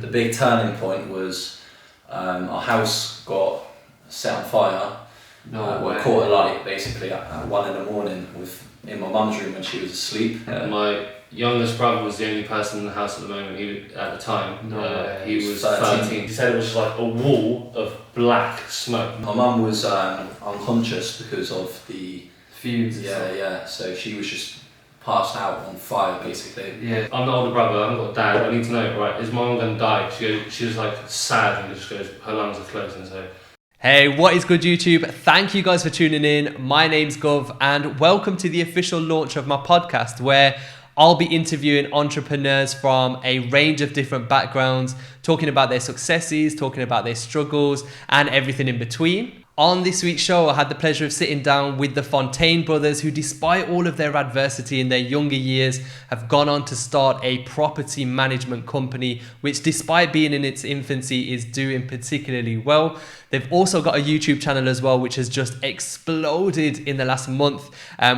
The big turning point was our house got set on fire. We caught a light basically at 1 a.m. in my mum's room when she was asleep. My youngest brother was the only person in the house at the moment. At the time, he was 13. He said it was just like a wall of black smoke. My mum was unconscious because of the fumes. Yeah. So she was just passed out on fire basically. Yeah. I'm the older brother. I haven't got a dad. I need to know, right? Is my mum gonna die? She was like sad and just goes, her lungs are closing. So. Hey, what is good YouTube? Thank you guys for tuning in. My name's Gov and welcome to the official launch of my podcast where I'll be interviewing entrepreneurs from a range of different backgrounds, talking about their successes, talking about their struggles and everything in between. On this week's show, I had the pleasure of sitting down with the Fontaine brothers who, despite all of their adversity in their younger years, have gone on to start a property management company, which despite being in its infancy is doing particularly well. They've also got a YouTube channel as well, which has just exploded in the last month,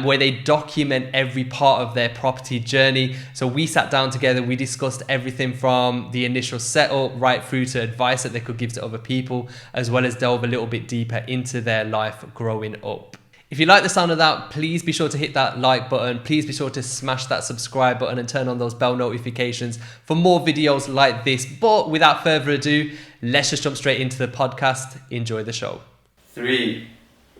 where they document every part of their property journey. So we sat down together, we discussed everything from the initial setup right through to advice that they could give to other people, as well as delve a little bit deeper into their life growing up. If you like the sound of that, please be sure to hit that like button. Please be sure to smash that subscribe button and turn on those bell notifications for more videos like this. But without further ado, let's just jump straight into the podcast. Enjoy the show. 3,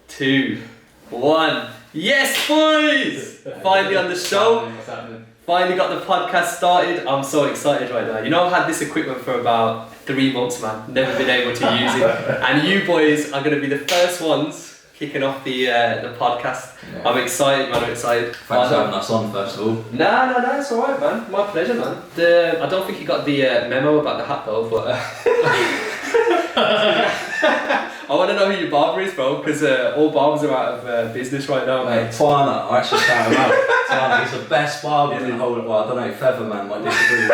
2, 1. Yes, boys! Finally on the show. Finally got the podcast started. I'm so excited right now. You know, I've had this equipment for about 3 months, man. Never been able to use it. And you boys are going to be the first ones kicking off the podcast. Yeah. I'm excited, man. I'm excited. Thanks for having us on, first of all. Nah, it's alright, man. My pleasure, man. I don't think you got the memo about the hat, though, but... I want to know who your barber is, bro, because all barbers are out of business right now, mate. Twana, I actually found him out. Twana, he's the best barber in the whole of, well, I don't know, Featherman might disagree.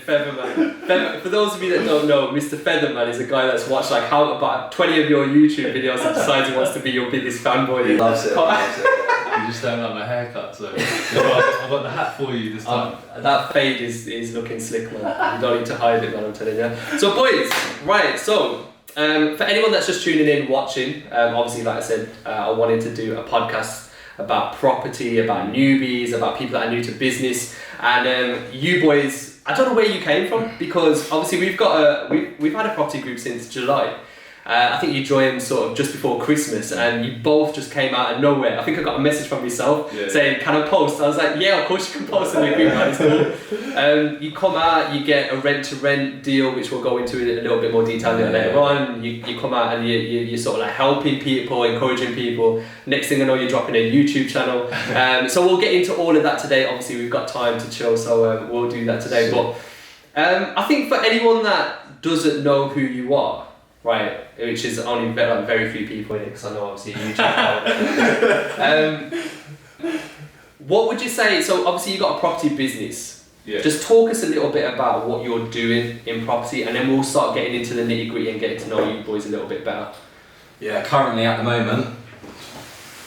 Featherman. For those of you that don't know, Mr. Featherman is a guy that's watched like about 20 of your YouTube videos and decides he wants to be your biggest fanboy. He loves it. You just don't like my haircut, so I've got the hat for you this time. That fade is looking slick, man. You don't need to hide it, man, I'm telling you. So boys, right, so for anyone that's just tuning in, watching, obviously like I said, I wanted to do a podcast about property, about newbies, about people that are new to business. And you boys, I don't know where you came from, because obviously we've had a property group since July. I think you joined sort of just before Christmas and you both just came out of nowhere. I think I got a message from yourself saying, can I post? I was like, yeah, of course you can post in the group, man, it's cool. You come out, you get a rent-to-rent deal, which we'll go into in a little bit more detail later on. You come out and you're sort of like helping people, encouraging people. Next thing I know, you're dropping a YouTube channel. So we'll get into all of that today. Obviously, we've got time to chill, so we'll do that today. But I think for anyone that doesn't know who you are, right, which is only very few people in it, because I know obviously a YouTube channel. What would you say, so obviously you've got a property business. Yeah. Just talk us a little bit about what you're doing in property and then we'll start getting into the nitty gritty and getting to know you boys a little bit better. Yeah, currently at the moment,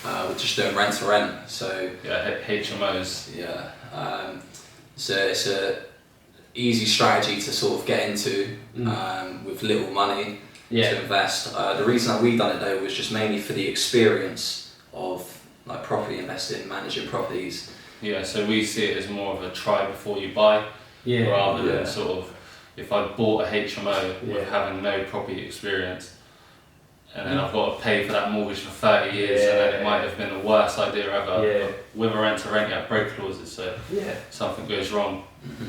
we're just doing rent to rent, so... Yeah, HMOs. Yeah, so it's a easy strategy to sort of get into with little money. To invest. The reason that we done it though was just mainly for the experience of like property investing, managing properties. Yeah, so we see it as more of a try before you buy, rather than sort of if I bought a HMO with having no property experience, and then I've got to pay for that mortgage for 30 years, and then it might have been the worst idea ever. But with a rent to rent, you have break clauses, so something goes wrong.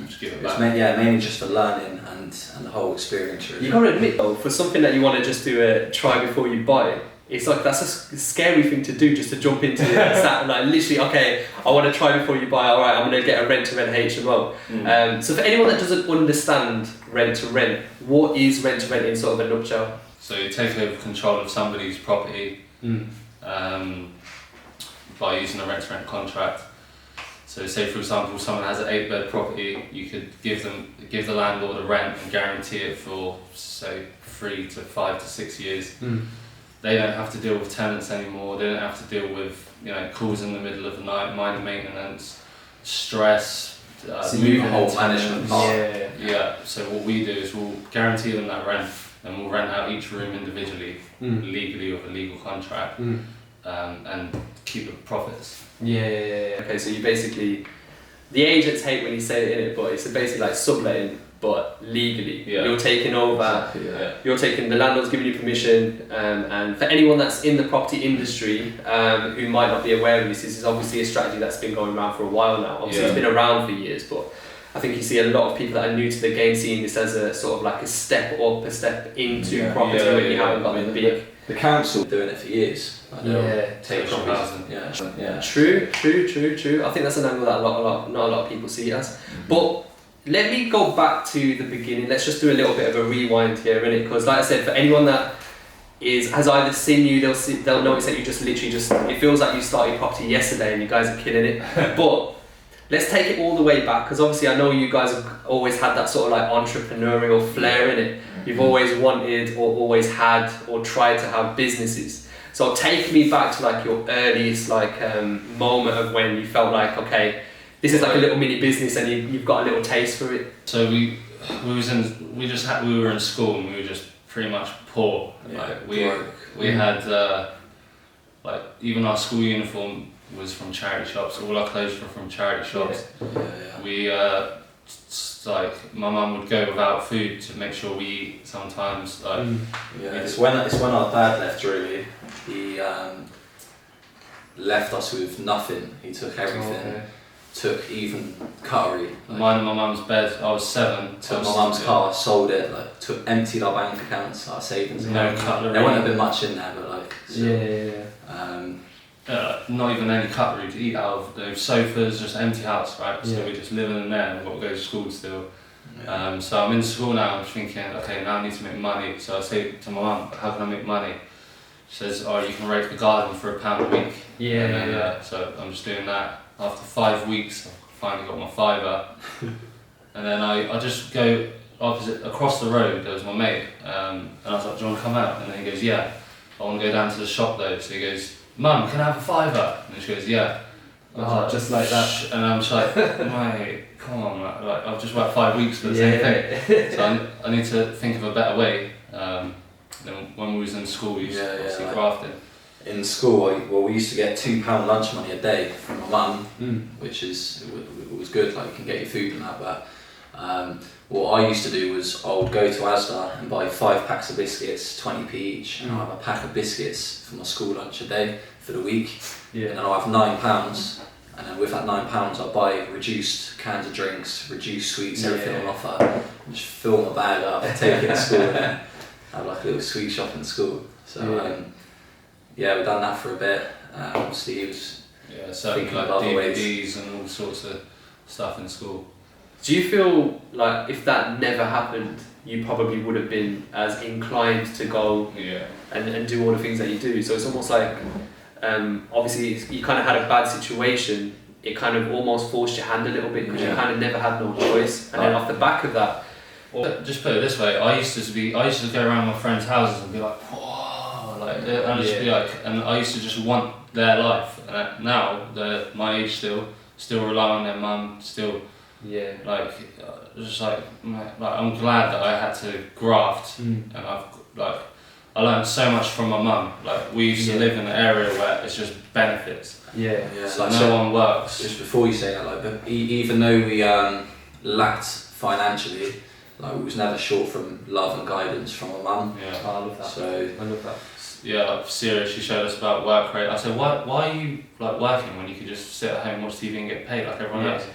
Just give it back. Mainly just for learning and the whole experience. Really. You got to admit though, for something that you want to just do a try before you buy, it's like that's a scary thing to do, just to jump into like literally, okay, I want to try before you buy. All right, I'm going to get a rent to rent HMO. So for anyone that doesn't understand rent to rent, what is rent to rent in sort of a nutshell? So you take over control of somebody's property by using a rent to rent contract. So say for example someone has an 8-bed property, you could give the landlord a rent and guarantee it for say 3 to 5 to 6 years. They don't have to deal with tenants anymore, they don't have to deal with calls in the middle of the night, minor maintenance, stress, move the whole management part. Yeah. So what we do is we'll guarantee them that rent, and we'll rent out each room individually, legally with a legal contract, and keep the profits. Okay, so you basically, the agents hate when you say it in it, but it's basically like subletting, but legally. You're taking over. You're taking, the landlord's giving you permission, and for anyone that's in the property industry who might not be aware of this is obviously a strategy that's been going around for a while now. Obviously it's been around for years, but I think you see a lot of people that are new to the game seeing this as a sort of like a step up, a step into property when you haven't got the big. The council doing it for years. Take properties. True. I think that's an angle that not a lot of people see it as. But let me go back to the beginning. Let's just do a little bit of a rewind here, innit? Because like I said, for anyone that has either seen you, they'll notice that you just literally it feels like you started property yesterday and you guys are killing it. But let's take it all the way back, because obviously I know you guys have always had that sort of like entrepreneurial flair in it. You've always wanted or always had or tried to have businesses. So take me back to like your earliest like moment of when you felt like, okay, this is like a little mini business and you've got a little taste for it. So we were in school and we were just pretty much poor. We had like even our school uniform was from charity shops. All our clothes were from charity shops. We like my mum would go without food to make sure we eat sometimes. It's when our dad left really. He left us with nothing. He took everything. Took even cutlery. Mine and my mum's bed. I was 7. Took my mum's car, sold it. Emptied our bank accounts, our savings. No cutlery. There wouldn't have been much in there, but not even any cutlery to eat out of. Those sofas, just empty house, right? So we're just living in there and we've got to go to school still. So I'm in school now, I'm thinking, okay, now I need to make money. So I say to my mum, how can I make money? She says, you can rake the garden for £1 a week. So I'm just doing that. After 5 weeks, I finally got my fiver. And then I just go across the road, there was my mate. And I was like, do you want to come out? And then he goes, yeah. I want to go down to the shop though. So he goes, Mum, can I have a fiver? And she goes, yeah. Just like that. And I'm just like, mate, come on, like I've just worked 5 weeks for the same thing. So I need to think of a better way. Then when we was in school, we used to obviously grafting. In school, we used to get £2 lunch money a day from my mum, which was good. Like you can get your food and that. But what I used to do was I would go to Asda and buy 5 packs of biscuits, 20p each, and I have a pack of biscuits for my school lunch a day for the week. And then I have £9, and then with that £9 I buy reduced cans of drinks, reduced sweets, everything on offer. And just fill my bag up, take it to school, and then have like a little sweet shop in school. So we've done that for a bit. Obviously he was thinking like DVDs and all sorts of stuff in school. Do you feel like if that never happened, you probably would have been as inclined to go and do all the things that you do? So it's almost like, obviously you kind of had a bad situation, it kind of almost forced your hand a little bit because you kind of never had no choice. And then off the back of that, just put it this way, I used to go around my friends' houses and be like, whoa, like, and I'd just be like, and I used to just want their life. And now they're my age still rely on their mum, still. Like, just like I'm glad that I had to graft, and I learned so much from my mum. Like we used to live in an area where it's just benefits. So no one works. Just before you say that, like, even though we lacked financially, like we was never short from love and guidance from my mum. I love that. So I love that. Like Syria, she showed us about work rate. I said, why are you like working when you could just sit at home, watch TV, and get paid like everyone else?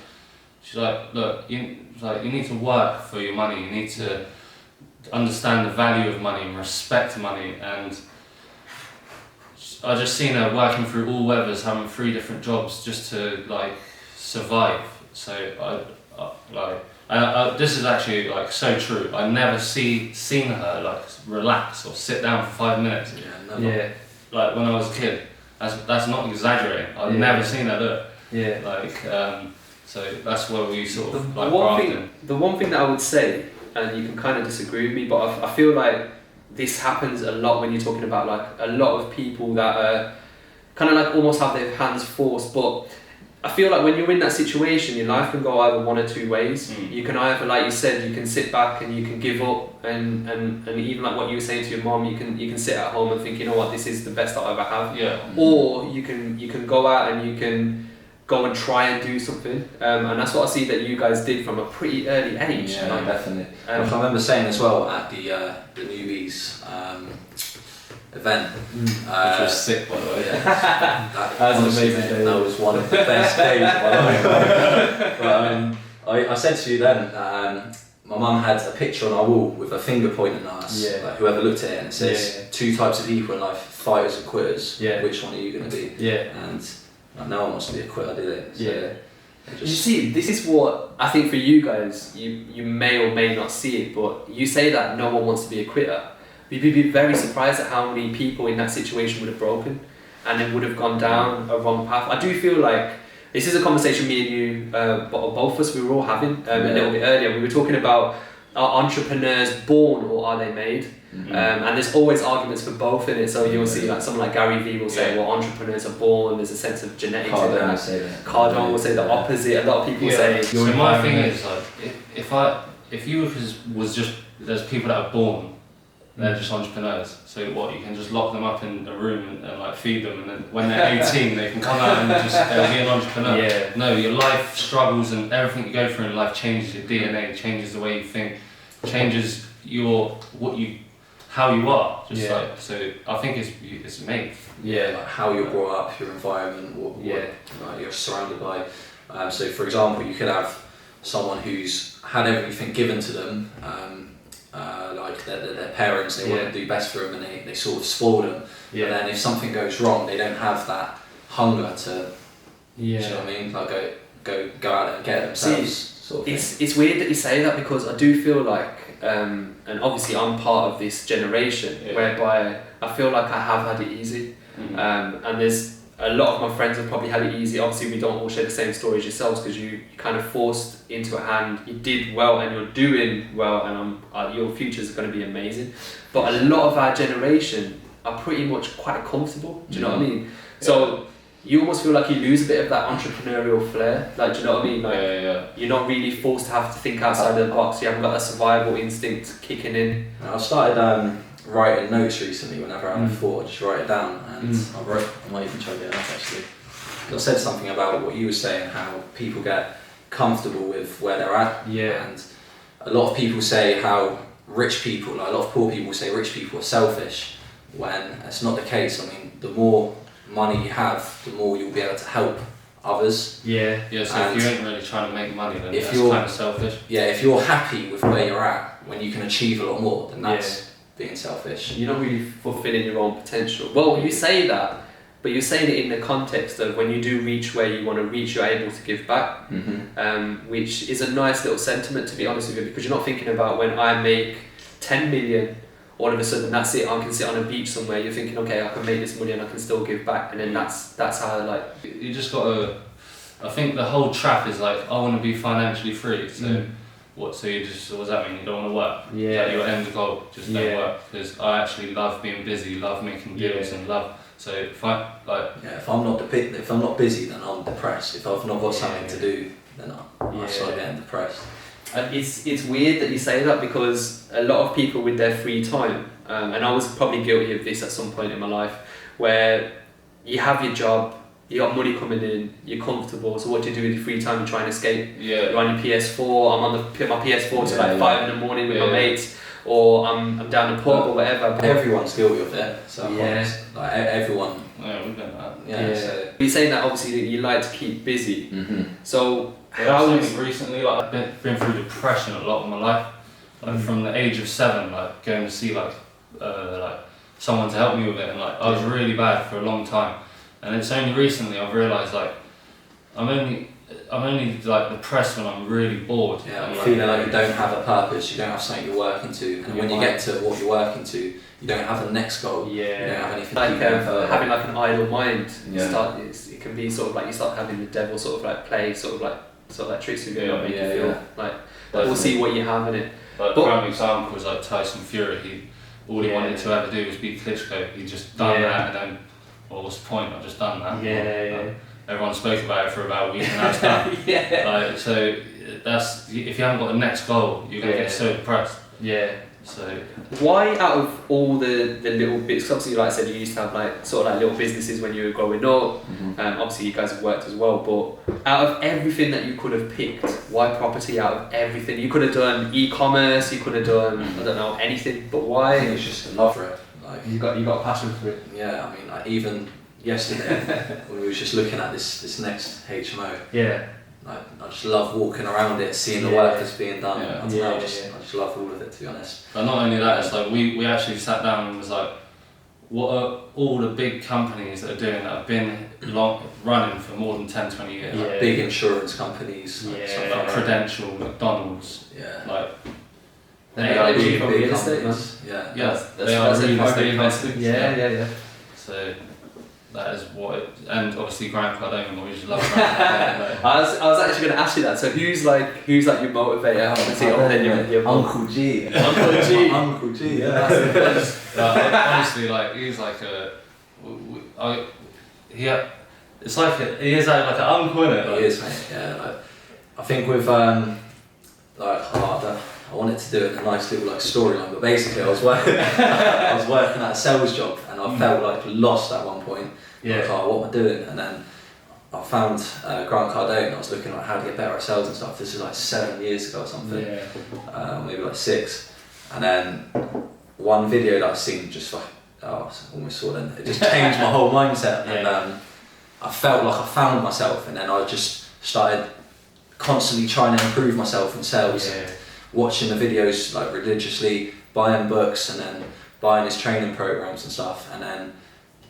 She's like, look, you need to work for your money. You need to understand the value of money and respect money. And I just seen her working through all weathers, having 3 different jobs just to like survive. So this is actually like so true. I never seen her like relax or sit down for 5 minutes. Like when I was a kid, that's not exaggerating. I've never seen her do it. So that's where we sort of the one thing that I would say, and you can kind of disagree with me, but I feel like this happens a lot when you're talking about like a lot of people that kind of like almost have their hands forced, but I feel like when you're in that situation, your life can go either one or two ways. You can either, like you said, you can sit back and you can give up, and even like what you were saying to your mom, you can sit at home and think, you know what, this is the best I'll ever have. Yeah. Or you can go out and you can go and try and do something, and that's what I see that you guys did from a pretty early age. Yeah, definitely. I remember saying as well at the newbies event, which was sick, by the way. Yeah, that was an amazing day. That was one of the best days of my life. But I said to you then that my mum had a picture on our wall with a finger pointing at us. Yeah. Like whoever looked at it, and it says two types of people in life: fighters and quitters. Yeah. Which one are you going to be? Yeah. And no one wants to be a quitter, did it? So You see, this is what I think for you guys. You may or may not see it, but you say that no one wants to be a quitter. You'd be very surprised at how many people in that situation would have broken and then would have gone down a wrong path. I do feel like this is a conversation me and you, both of us, we were all having a little bit earlier. We were talking about, are entrepreneurs born or are they made? And there's always arguments for both in it. So you'll see like someone like Gary Vee will say, well, entrepreneurs are born, there's a sense of genetics in that. Cardone will say the opposite. A lot of people say... So my thing is, like, if you was just, there's people that are born, they're just entrepreneurs. So what, you can just lock them up in a room and like feed them, and then when they're 18 they can come out and just they'll be an entrepreneur. Yeah. No, your life struggles and everything you go through in life changes your DNA, changes the way you think, changes how you are. Just like, so I think it's made. Yeah, like how you're brought up, your environment, what like you're surrounded by. So for example, you could have someone who's had everything given to them, like their parents, they want to do best for them, and they sort of spoil them. But then if something goes wrong, they don't have that hunger to, you know what I mean? Like go out there and get it themselves. Sort of it's weird that you say that, because I do feel like, and obviously I'm part of this generation whereby I feel like I have had it easy. And there's a lot of my friends have probably had it easy. Obviously we don't all share the same stories yourselves, because you kind of forced into a hand, you did well and you're doing well, and your futures are going to be amazing. But a lot of our generation are pretty much quite comfortable, do you know what I mean? So you almost feel like you lose a bit of that entrepreneurial flair, like, do you know what I mean? Like, you're not really forced to have to think outside the box, you haven't got that survival instinct kicking in. I started writing notes recently. Whenever I have a thought, I just write it down, and I might even try to get it up actually. I said something about what you were saying, how people get comfortable with where they're at, and a lot of people say how rich people, like a lot of poor people say rich people are selfish, when it's not the case. I mean, the more money you have, the more you'll be able to help others. So if you ain't really trying to make money, then that's kind of selfish. If you're happy with where you're at, when you can achieve a lot more, then that's being selfish. You're not really fulfilling your own potential. Well, you say that, but you're saying it in the context of when you do reach where you want to reach, you're able to give back, which is a nice little sentiment, to be honest with you, because you're not thinking about when I make 10 million, all of a sudden that's it, I can sit on a beach somewhere. You're thinking, okay, I can make this money and I can still give back, and then that's how, like... You just got to... I think the whole trap is like, I want to be financially free, so... So you just, what does that mean? You don't want to work? Like your end goal, just don't work. Because I actually love being busy, love making deals, and love. So if I if I'm not busy, then I'm depressed. If I've not got something to do, then I start getting depressed. And it's weird that you say that, because a lot of people with their free time, and I was probably guilty of this at some point in my life, where you have your job, you got money coming in, you're comfortable, so what do you do with your free time? You try and escape. You're on your PS4, I'm on my PS4 till like 5 in the morning with my mates, or I'm down the pub or whatever. But everyone's guilty of it, so like everyone. Yeah, we've done that. So you're saying that obviously you like to keep busy. So recently, like I've been through depression a lot of my life, like from the age of 7, like going to see like someone to help me with it, and like I was really bad for a long time. And it's only recently I've realised like I'm only like depressed when I'm really bored. I'm feeling like you don't have a purpose, you don't have something you're working to, and when you get to what you're working to, you don't have the next goal. You don't have anything. Like having like an idle mind. It can be sort of like you start having the devil sort of like play sort of like tricks with you, make you feel like we'll see what you have in it. Like prime example was like Tyson Fury. All he wanted to ever do was beat Klitschko. He just done that, and then, well, what's the point? I've just done that. everyone spoke about it for about a week and now it's done. Like, so that's, if you haven't got the next goal, you're going to get so depressed. So why, out of all the little bits, 'cause obviously, like I said, you used to have like sort of like little businesses when you were growing up, obviously you guys have worked as well, but out of everything that you could have picked, why property? Out of everything, you could have done e-commerce, you could have done, I don't know, anything, but why? I think it's just a love for it. Like, you got a passion for it. Yeah, I mean, like, even yesterday when we was just looking at this next HMO. Like, I just love walking around it, seeing the work that's being done. I don't know, I just love all of it, to be honest. But not only that, it's like we actually sat down and was like, what are all the big companies that are doing that have been running for more than 10, 20 years? Like big insurance companies, like Prudential, McDonald's, like they are big real estate, man. They are real estate investment. Yeah. So that is what it, and obviously Grant Cardone, we just love Grant Cardone. I was actually going to ask you that. So who's like your motivator? Your Uncle G. Uncle G. Yeah. Honestly, like he's like it's like he is like an uncle, isn't it? Like, he is, mate. Yeah. Like, I think with I wanted to do it in a nice little like storyline, but basically I was working at a sales job and I felt like lost at one point. Like, what am I doing? And then I found Grant Cardone and I was looking at how to get better at sales and stuff. This is like 7 years ago or something, maybe like 6. And then one video that I seen just like, almost saw then, it just changed my whole mindset. And I felt like I found myself, and then I just started constantly trying to improve myself in sales. Watching the videos like religiously, buying books and then buying his training programs and stuff, and then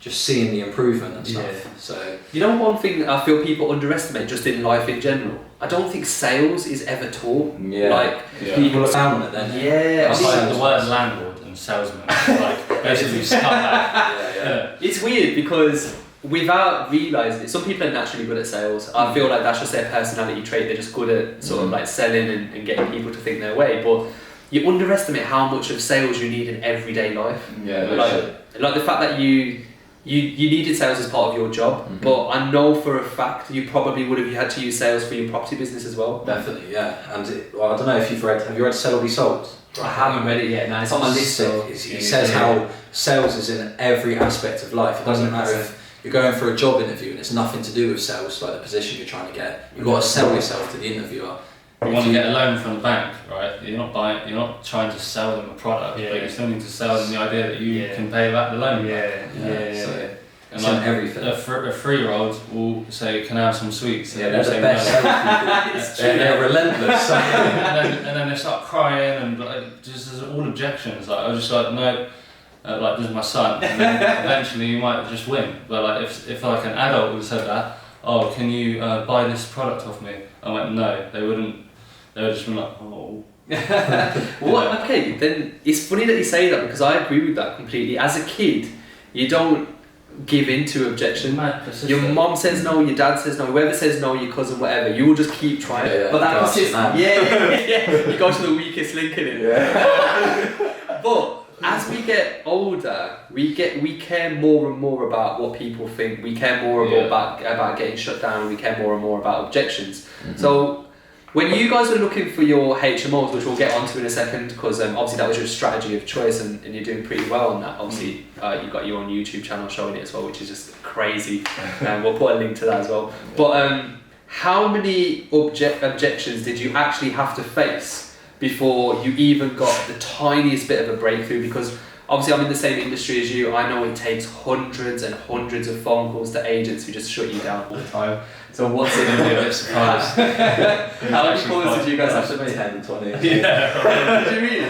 just seeing the improvement and stuff. So you know, one thing I feel people underestimate just in life in general, I don't think sales is ever taught. People look down on it then. It's like the word landlord and salesman, like basically scumbag. It's weird because without realising it, some people are naturally good at sales. I feel like that's just their personality trait. They're just good at sort of like selling and getting people to think their way. But you underestimate how much of sales you need in everyday life. Like the fact that you needed sales as part of your job, but I know for a fact you probably would have had to use sales for your property business as well. Definitely, yeah. And I don't know if have you read Sell or Be Sold? I haven't read it yet. No, it's on my list. He says how sales is in every aspect of life. It doesn't matter if you're going for a job interview and it's nothing to do with sales, like the position you're trying to get. You've got to sell yourself to the interviewer. You want to get a loan from the bank, right? You're not trying to sell them a product, but you still need to sell them the idea that you can pay back the loan. So, and like everything. A 3-year-old will say, "Can I have some sweets?" Yeah, they're the best salespeople. They're relentless. and then they start crying and like just there's all objections. Like I was just like, no. Like this is my son, and then eventually you might just win. But like if like an adult would have said that, oh, can you buy this product off me? I went, no, they wouldn't. They would just be like, oh. Okay, then it's funny that you say that because I agree with that completely. As a kid, you don't give in to objection. Your mom says no, your dad says no, whoever says no, your cousin, whatever, you will just keep trying. But that persistence, you go to the weakest link in it. But as we get older, we care more and more about what people think. We care more about getting shut down, and we care more and more about objections. So when you guys are looking for your HMOs, which we'll get onto in a second, because obviously that was your strategy of choice, and you're doing pretty well on that. Obviously, you've got your own YouTube channel showing it as well, which is just crazy. And we'll put a link to that as well. But how many objections did you actually have to face before you even got the tiniest bit of a breakthrough? Because obviously I'm in the same industry as you. I know it takes hundreds and hundreds of phone calls to agents who just shut you down all the time. So what's it going to be? A bit surprised. How many calls did you guys have to make? 10, 20. Yeah. Did you really?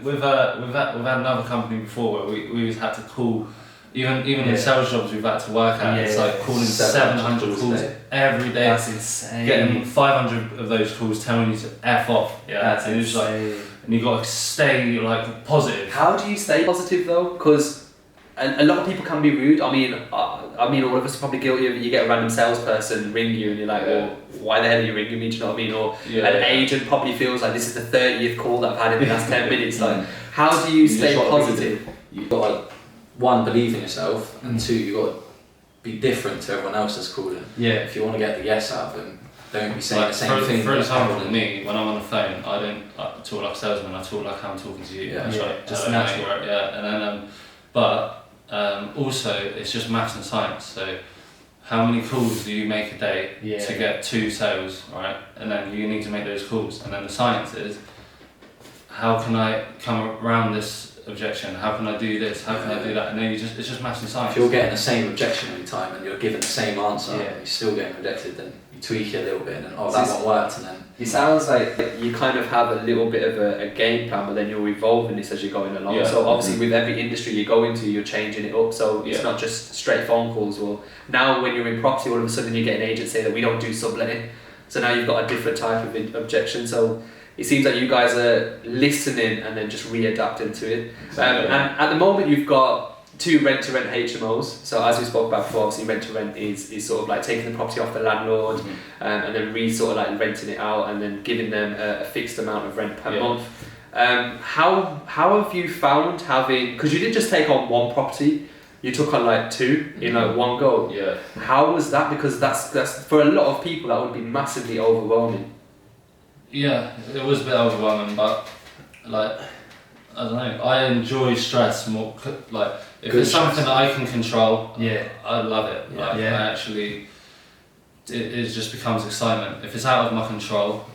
We've had another company before where we had to call. Even in sales jobs we've had to work at, it's like calling 700 calls every day. That's insane. Getting 500 of those calls telling you to F off. That's and insane. And you've got to stay like positive. How do you stay positive though? Because a lot of people can be rude. I mean, all of us are probably guilty of it. You get a random salesperson ring you and you're like, well, why the hell are you ringing me? Do you know what I mean? Or an agent probably feels like this is the 30th call that I've had in the last 10 minutes. Like, how do you stay positive? You've got to, one, believe in yourself, and two, you've got to be different to everyone else that's calling. Yeah. If you want to get the yes out of them, don't be saying Like, the same thing. For example, me, when I'm on the phone, I don't talk like a salesman, I talk like I'm talking to you. Yeah, just natural. Yeah, and then, also, it's just maths and science. So, how many calls do you make a day to get 2 sales, right? And then you need to make those calls. And then the science is, how can I come around this objection? How can I do this? How can I do that? And then it's just maths and science. If you're getting the same objection every time and you're given the same answer and you're still getting rejected, then you tweak it a little bit and then, that one worked, and then... It sounds like you kind of have a little bit of a game plan, but then you're evolving this as you're going along. Yeah. So obviously with every industry you go into, you're changing it up. So it's not just straight phone calls. Well, now when you're in property, all of a sudden you get an agent say that we don't do subletting. So now you've got a different type of objection. So it seems like you guys are listening and then just readapting to it. And at the moment you've got 2 rent-to-rent HMOs. So as we spoke about before, obviously rent-to-rent is sort of like taking the property off the landlord and then sort of like renting it out and then giving them a fixed amount of rent per month. How have you found having, because you didn't just take on 1 property, you took on like 2 in like one go. Yeah. How was that? Because that's for a lot of people that would be massively overwhelming. Yeah, it was a bit overwhelming, but like, I don't know, I enjoy stress more, like, if Good it's something stress. that I can control, Yeah. I love it. Like, I actually, it just becomes excitement. If it's out of my control,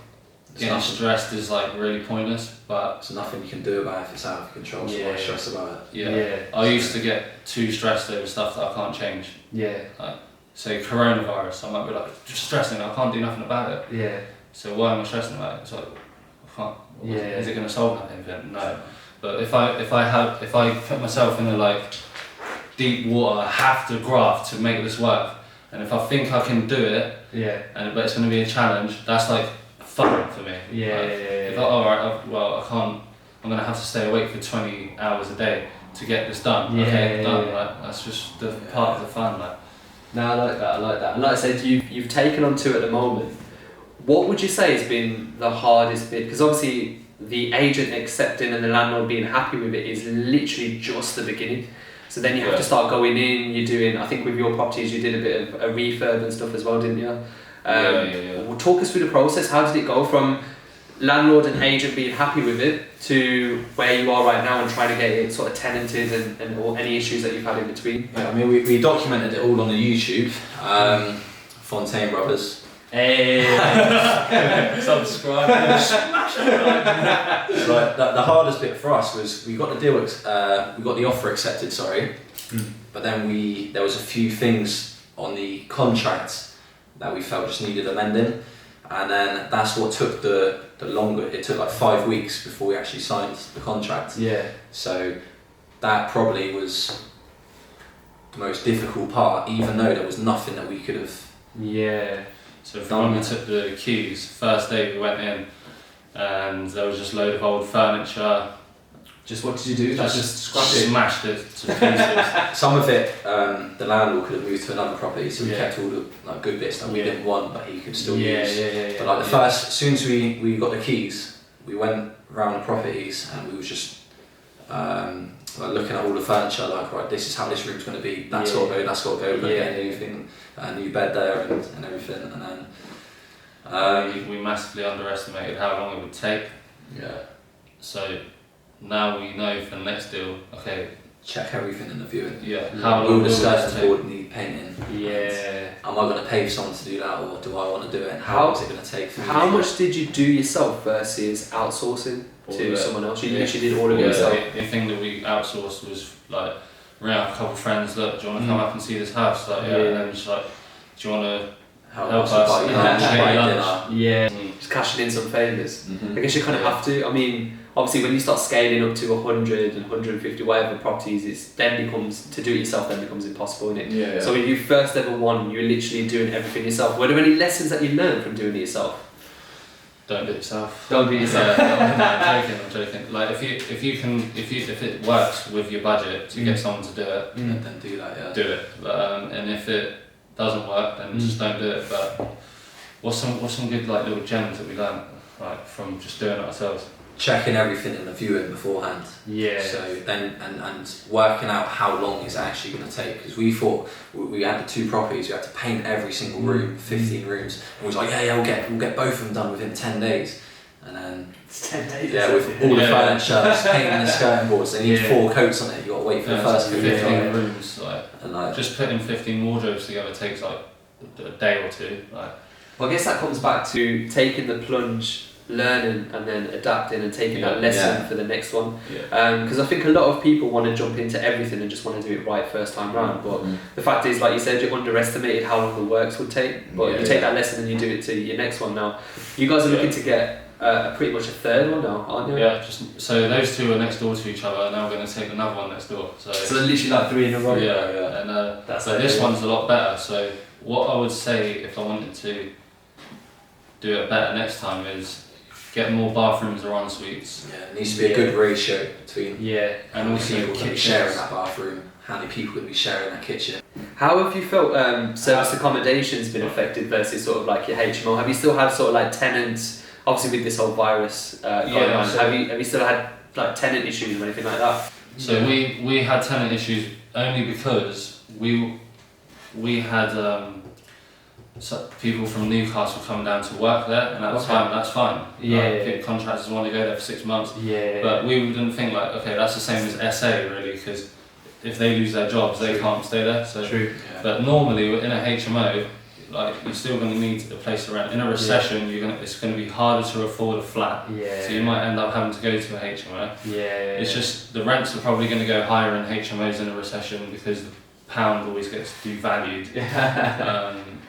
getting stressed is like really pointless, but... There's nothing you can do about it if it's out of control, so why stress about it? Yeah. I used to get too stressed over stuff that I can't change. Yeah. Like, say coronavirus, I might be like, just stressing, I can't do nothing about it. Yeah. So why am I stressing about it? It's like, I can't. Yeah. Is it going to solve anything? No. But if I put myself in a like deep water, I have to graft to make this work, and if I think I can do it, but it's going to be a challenge, that's like fun for me. I can't. I'm going to have to stay awake for 20 hours a day to get this done. Done. Like, that's just the part of the fun. Like. No, I like that. And like I said, you've taken on 2 at the moment. What would you say has been the hardest bit? Because obviously the agent accepting and the landlord being happy with it is literally just the beginning. So then you have to start going in, you're doing, I think with your properties you did a bit of a refurb and stuff as well, didn't you? Well, talk us through the process. How did it go from landlord and agent being happy with it to where you are right now and trying to get it sort of tenanted and all, any issues that you've had in between? Yeah, I mean, we documented it all on the YouTube. Fontaine brothers. Hey, Subscribe. So like, the hardest bit for us was we got the deal, we got the offer accepted. But then there was a few things on the contract that we felt just needed amending, and then that's what took the longer. It took like 5 weeks before we actually signed the contract. Yeah. So that probably was the most difficult part, even though there was nothing that we could have. Yeah. So from when we took the keys, first day we went in, and there was just a load of old furniture. Just what did you do? Just smashed it to pieces. Some of it, the landlord could have moved to another property, so we kept all the like good bits that we didn't want, but he could still use. But like as soon as we got the keys, we went around the properties and we was just like looking at all the furniture, like, right, this is how this room's going to be. That's got to go. That's got to go. We're going to get anything, a new bed there and everything, and then we massively underestimated how long it would take. Yeah. So now we know for the next deal. Okay. Check everything in the viewing. Yeah. How long will the skirting board need painting? Yeah. Am I going to pay for someone to do that, or do I want to do it? And how long is it going to take for me? How much did you do yourself versus outsourcing to someone else? You literally did all of it yourself. The thing that we outsourced was like, ring out a couple of friends. Look, do you want to come up and see this house? Like, and then just like, do you want to help us? Just cashing in some favours. I guess you kind of have to. I mean, obviously when you start scaling up to 100 and 150 whatever properties, it then becomes, to do it yourself then becomes impossible, isn't it? So when you first ever won, you're literally doing everything yourself. Were there any lessons that you learned from doing it yourself? Don't do it yourself. Don't do it yourself. I'm joking. Like if it works with your budget to get someone to do it, then do that. Yeah. Do it. And if it doesn't work, then just don't do it. But what's some good like little gems that we learned? like from just doing it ourselves. Checking everything in the viewing beforehand. Yeah. So then and working out how long it's actually going to take, because we thought we had the 2 properties, we had to paint every single room, 15 rooms, and we was like, we'll get both of them done within 10 days, and then it's 10 days. Yeah, with all the furniture, painting the skirting boards, they need 4 coats on it. You got to wait for the first coat. 15 rooms, and like just putting 15 wardrobes together takes like a day or 2. Like, well, I guess that comes back to taking the plunge, learning and then adapting and taking that lesson for the next one. Because I think a lot of people want to jump into everything and just want to do it right first time round, but the fact is, like you said, you underestimated how long the works would take, but you take that lesson and you do it to your next one. Now you guys are looking to get pretty much a third one now, aren't you? Yeah, just so those 2 are next door to each other, and now we're going to take another one next door. So they're literally like 3 in a row. Yeah. And so this one's a lot better. So what I would say if I wanted to do it better next time is get more bathrooms or en suites. Yeah, it needs to be a good ratio between and also people going to be sharing that bathroom, how many people going to be sharing that kitchen. How have you felt service accommodation's been affected versus sort of like your HMO? Have you still had sort of like tenants, obviously with this whole virus going on, so have you still had like tenant issues or anything like that? So we had tenant issues only because we had so people from Newcastle coming down to work there, and at the time that's fine. Contractors want to go there for 6 months, but we didn't think like, okay, that's the same as SA really, because if they lose their jobs, they can't stay there. So, but normally in a HMO, like you're still going to need a place to rent. In a recession, it's going to be harder to afford a flat. So you might end up having to go to a HMO. It's just the rents are probably going to go higher in HMOs in a recession because the pound always gets devalued.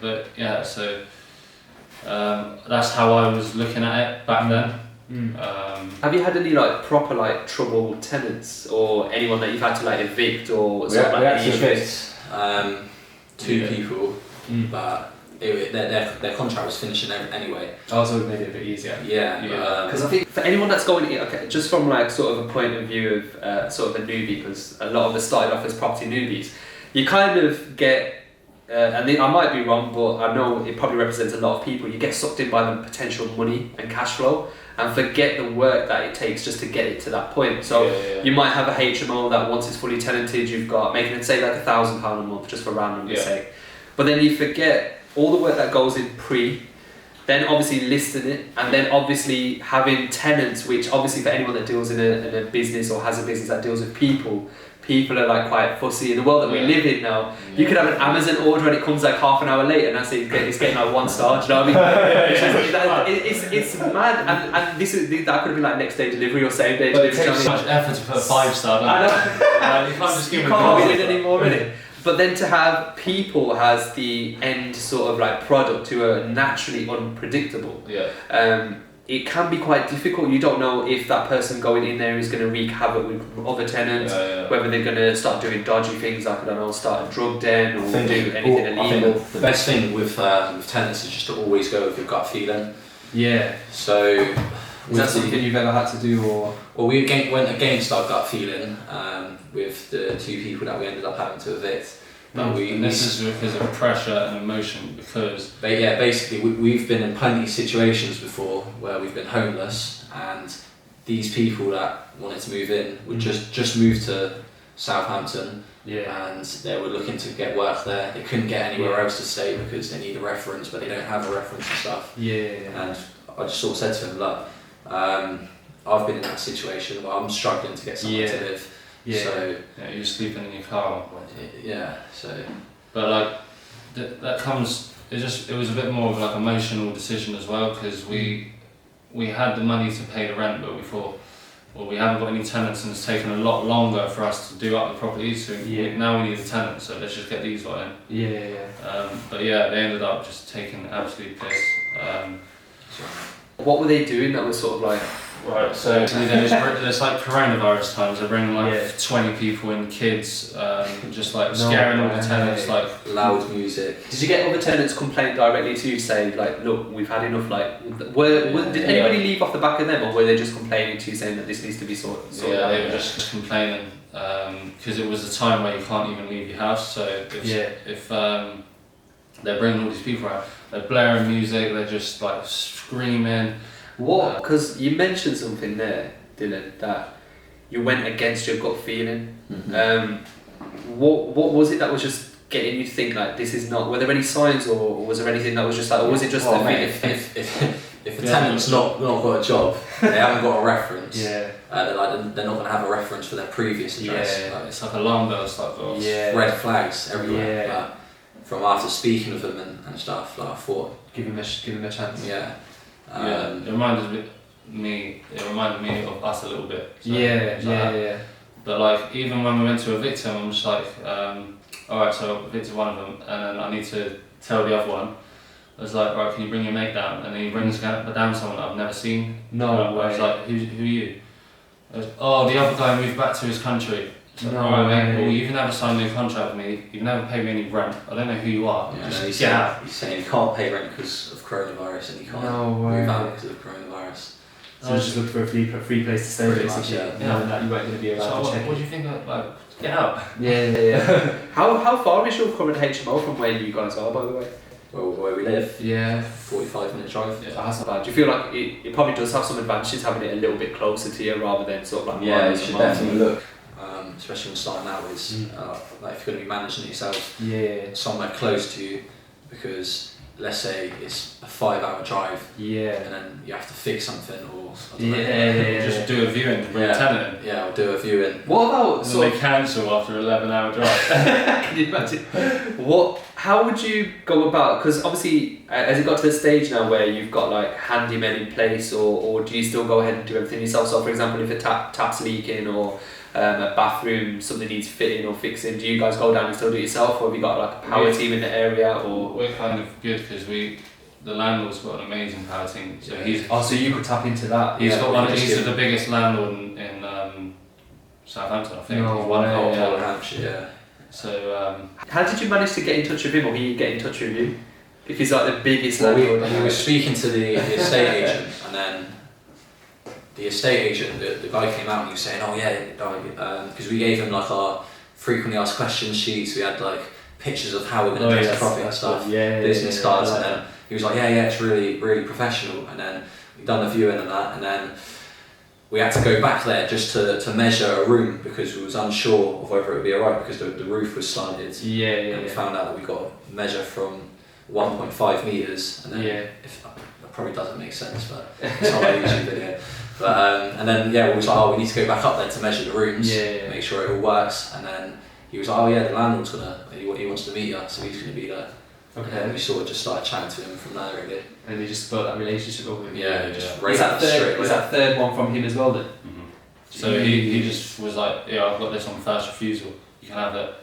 But yeah, so that's how I was looking at it back then. Have you had any like proper like troubled tenants or anyone that you've had to like evict or sort of like any issues? 2 people, but their contract was finishing anyway. Also made it a bit easier. Because I think for anyone that's going, just from like sort of a point of view of sort of a newbie, because a lot of us started off as property newbies, you kind of get, and I might be wrong, but I know it probably represents a lot of people, you get sucked in by the potential money and cash flow and forget the work that it takes just to get it to that point. So you might have a HMO that once it's fully tenanted, you've got making it say like £1,000 a month just for randomness sake. But then you forget all the work that goes in then obviously listing it, and then obviously having tenants, which obviously for anyone that deals in a business or has a business that deals with people are like quite fussy in the world that we live in now. You could have an Amazon order and it comes like half an hour late, and that's it. It's getting like 1 star. Do you know what I mean? It's mad, and that could have been like next day delivery or same day delivery. It takes so much effort to put a 5-star. I know. You can't just give it anymore, really. But then to have people as the end sort of like product who are naturally unpredictable. It can be quite difficult. You don't know if that person going in there is going to wreak havoc with other tenants, whether they're going to start doing dodgy things like, I don't know, start a drug den or do anything illegal. The best thing with tenants is just to always go with your gut feeling. So is that something you've ever had to do, or? Well, we went against our gut feeling with the 2 people that we ended up having to evict. But this is because of pressure and emotion, because... But yeah, basically we've been in plenty of situations before where we've been homeless, and these people that wanted to move in would just move to Southampton, and they were looking to get work there. They couldn't get anywhere else to stay because they need a reference, but they don't have a reference and stuff. And I just sort of said to them, look, I've been in that situation where I'm struggling to get somewhere to live. So you're sleeping in your car. So. But like that comes. It was a bit more of like emotional decision as well, because we had the money to pay the rent, but we thought, well, we haven't got any tenants, and it's taken a lot longer for us to do up the property. So now we need a tenant, so let's just get these lot in. But they ended up just taking absolute piss. What were they doing that was sort of like? Right, so there's like coronavirus times, they're bringing like 20 people in, kids, just like scaring all the tenants, like loud music. Did you get other tenants complain directly to you saying like, look, we've had enough, like, did anybody leave off the back of them, or were they just complaining to you saying that this needs to be sorted out? They were just complaining, because it was a time where you can't even leave your house, so if they're bringing all these people out, they're blaring music, they're just like screaming. What? Because you mentioned something there, Dylan, that you went against your gut feeling. What was it that was just getting you to think like this is not? Were there any signs, or was there anything that was just like, or was it just well, mate, if a tenant's not got a job, they haven't got a reference. Yeah. They're not going to have a reference for their previous address. Yeah. Like, it's like alarm bells type of red flags everywhere. Yeah. Like, from after speaking with them and stuff, like I thought, Give him a chance. yeah. It reminded me of us a little bit. So Yeah. But like, even when we went to evict him, I'm just like, alright, so I evicted one of them, and then I need to tell the other one. I was like, right, can you bring your mate down? And then he brings down someone that I've never seen. No way. I was like, who are you? I was, the other guy moved back to his country. So, No alright, mate, way. well, you've never signed a new contract with me, you've never paid me any rent, I don't know who you are. Yeah, Just no, get out. he's saying you can't pay rent because of coronavirus and you can't move out because of coronavirus. So just look for a free place to stay, Pretty basically. much, Knowing that you weren't going to be So around to check what it. do you think of, like, get out? Yeah. How far is your current HMO from where you guys are, by the way? Well, where we live, Yeah. 45-minute drive. Yeah, that's not bad. Do you feel like it probably does have some advantages having it a little bit closer to you rather than sort of like Yeah, you miles should and miles? definitely look. Especially when starting out, is like if you're going to be managing it yourself, Yeah. somewhere close to you, because let's say it's a 5-hour drive Yeah. and then you have to fix something or I don't Yeah. Just do a viewing, bring a tenant in. Yeah, I'll do a viewing. What about And sort they of, cancel after an 11-hour drive. can you imagine? How would you go about, because obviously has it got to the stage now where you've got like handymen in place, or do you still go ahead and do everything yourself? So for example, if a tap's leaking or a bathroom, something needs fitting or fixing, do you guys go down and still do it yourself, or have you got like a power team in the area? Or We're kind of good because the landlord's got an amazing power team. So so you could tap into that. he's got one. just He's give- the biggest landlord in Southampton, I think. No He's one way. whole Whole Hampshire, yeah. So How did you manage to get in touch with him, or he get in touch with you? If he's like the biggest Well, landlord. we were speaking to the estate agent, and then the estate agent, the guy came out and he was saying, because we gave him like our frequently asked questions sheets, we had like pictures of how we're going to do the property and stuff, business cards, and then he was like, it's really, really professional, and then we done the viewing and that, and then we had to go back there just to measure a room because we was unsure of whether it would be alright because the roof was slanted, and we found out that we got to measure from 1.5 metres, and then that probably doesn't make sense, but it's not a YouTube video. But and then we was like, we need to go back up there to measure the rooms, make sure it all works, and then he was like, the landlord's he wants to meet you, so he's gonna be there. Okay. And we sort of just started chatting to him from there, really. And you just built that relationship up with him. Just Is that third one from him as well then? Mm-hmm. So he just was like, I've got this on first refusal, you can have it.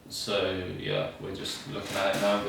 So we're just looking at it now.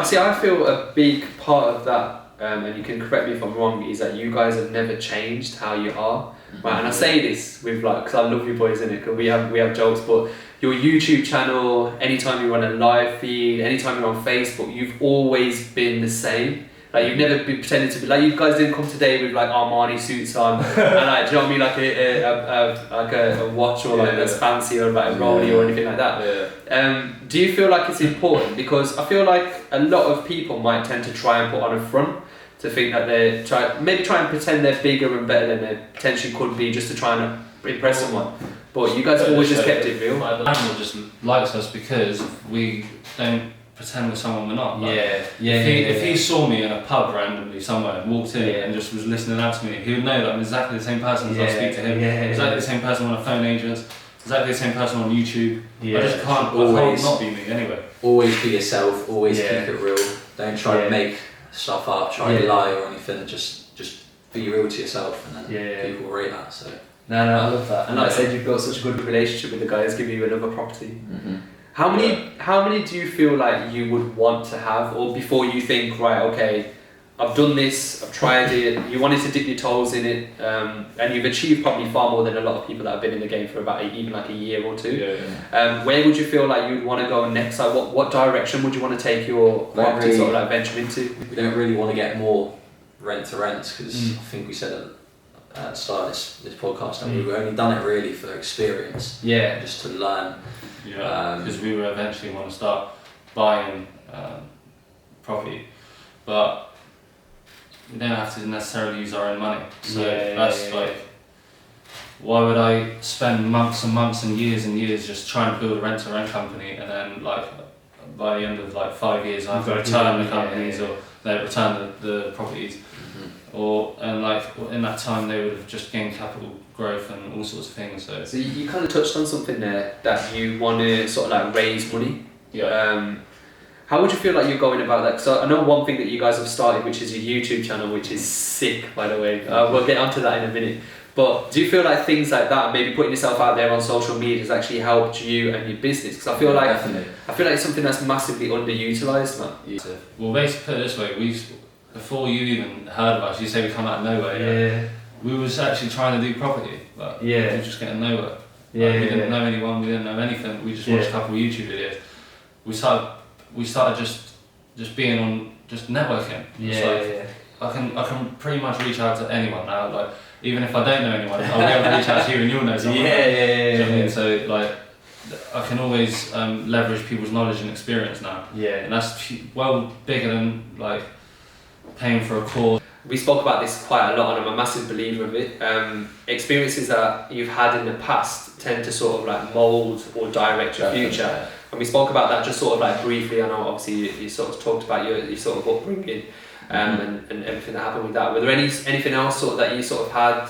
I feel a big part of that, and you can correct me if I'm wrong, is that you guys have never changed how you are. Right, and I say this with because I love you boys, innit? Because we have jokes, but your YouTube channel, anytime you run a live feed, anytime you're on Facebook, you've always been the same. Like you've never been pretending to be like you guys didn't come today with like Armani suits on and like, do you know what I mean, like a watch or like that's fancy or like a rollie or anything like that. Do you feel like it's important, because I feel like a lot of people might tend to try and put on a front to think that they're try and pretend they're bigger and better than they potentially could be just to try and impress someone. But you guys always just kept it real. Like, the landlord just likes us because we don't pretend we're someone we're not. Like, if he saw me in a pub randomly somewhere and walked in and just was listening out to me, he would know that I'm exactly the same person as I speak to him. Exactly the same person on a phone agent. Exactly the same person on YouTube. I just can't not be me anyway. Always be yourself. Always keep it real. Don't try to make stuff up. Try to lie or anything. Just be real to yourself, and then people will rate that. So. No, I love that. And like I said, you've got such a good relationship with the guys giving you another property. Mm-hmm. How many do you feel like you would want to have, or before you think, right, okay, I've done this, I've tried it, you wanted to dip your toes in it, and you've achieved probably far more than a lot of people that have been in the game for about even like a year or two. Where would you feel like you'd want to go next? Like what direction would you want to take your property sort of like venture into? We don't really want to get more rent to rent, because I think we said at the start of this podcast that we've only done it really for experience, just to learn. Because we will eventually want to start buying property, but we don't have to necessarily use our own money. So that's like, why would I spend months and months and years just trying to build a rent-to-rent company, and then like by the end of like 5 years I have to return the companies or they return the properties, and like in that time they would have just gained capital growth and all sorts of things. So you kind of touched on something there, that you want to sort of like raise money. Yeah. How would you feel like you're going about that? So I know one thing that you guys have started, which is your YouTube channel, which is sick, by the way. We'll get onto that in a minute. But do you feel like things like that, and maybe putting yourself out there on social media, has actually helped you and your business? Because I feel like it's something that's massively underutilized, man. Yeah. Well, basically, put it this way: before you even heard of us, you say we come out of nowhere. Yeah. We was actually trying to do property, but we were just getting nowhere. We didn't know anyone. We didn't know anything. We just watched a couple of YouTube videos. We started just being on just networking. I can pretty much reach out to anyone now. Like, even if I don't know anyone, I'll be able to reach out to you and you'll know someone. Yeah. So like, I can always leverage people's knowledge and experience now. Yeah. And that's well bigger than like paying for a course. We spoke about this quite a lot, and I'm a massive believer of it. Experiences that you've had in the past tend to sort of like mould or direct your future. And we spoke about that just sort of like briefly. I know obviously you sort of talked about your sort of upbringing and everything that happened with that. Were there anything else sort of that you sort of had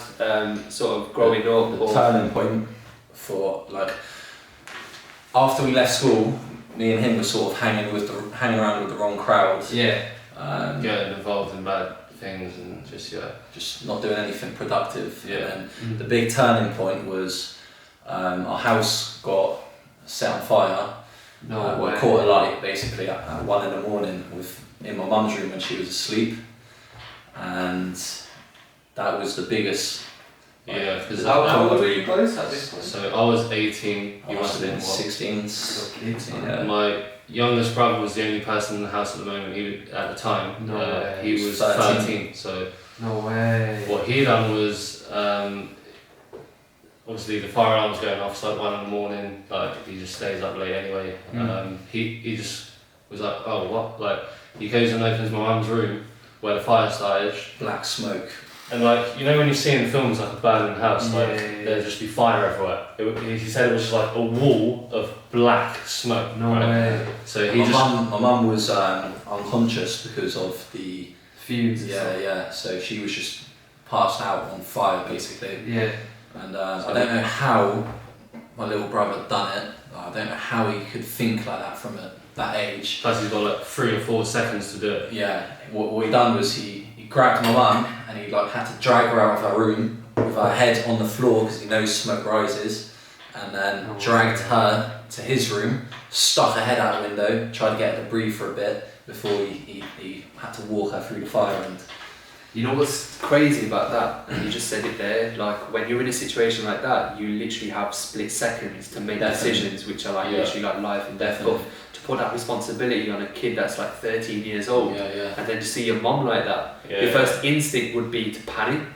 sort of growing up? The turning point for like, after we left school, me and him were sort of hanging around with the wrong crowd. Getting involved in bad things and just not doing anything productive. And then the big turning point was our house got set on fire. We caught a light basically at 1 a.m. in my mum's room when she was asleep, and that was the biggest. Yeah, because how old were you guys at this point? So I was 18. You must have been 16. My youngest brother was the only person in the house at the moment. At the time, he was 13. So no way. What he done was, obviously the fire alarm was going off. So like 1 a.m. Like he just stays up late anyway. He just was like, oh what? Like he goes and opens my mum's room where the fire started. Black smoke. And like, you know when you see in films like a burning house, there'd just be fire everywhere. He said it was just like a wall of black smoke. No way. So my mum was unconscious because of the fumes. So she was just passed out on fire basically. And I don't know how my little brother done it. I don't know how he could think like that from that age. Plus he's got like 3 or 4 seconds to do it. Yeah. What he done was he grabbed my mum and he like had to drag her out of her room with her head on the floor because he knows smoke rises, and then dragged her to his room, stuck her head out the window, tried to get her to breathe for a bit before he had to walk her through the fire. And you know what's crazy about that, and you just said it there, like when you're in a situation like that, you literally have split seconds to make decisions which are like literally like life and death. But to put that responsibility on a kid that's like 13 years old, and then to see your mom like that, your first instinct would be to panic.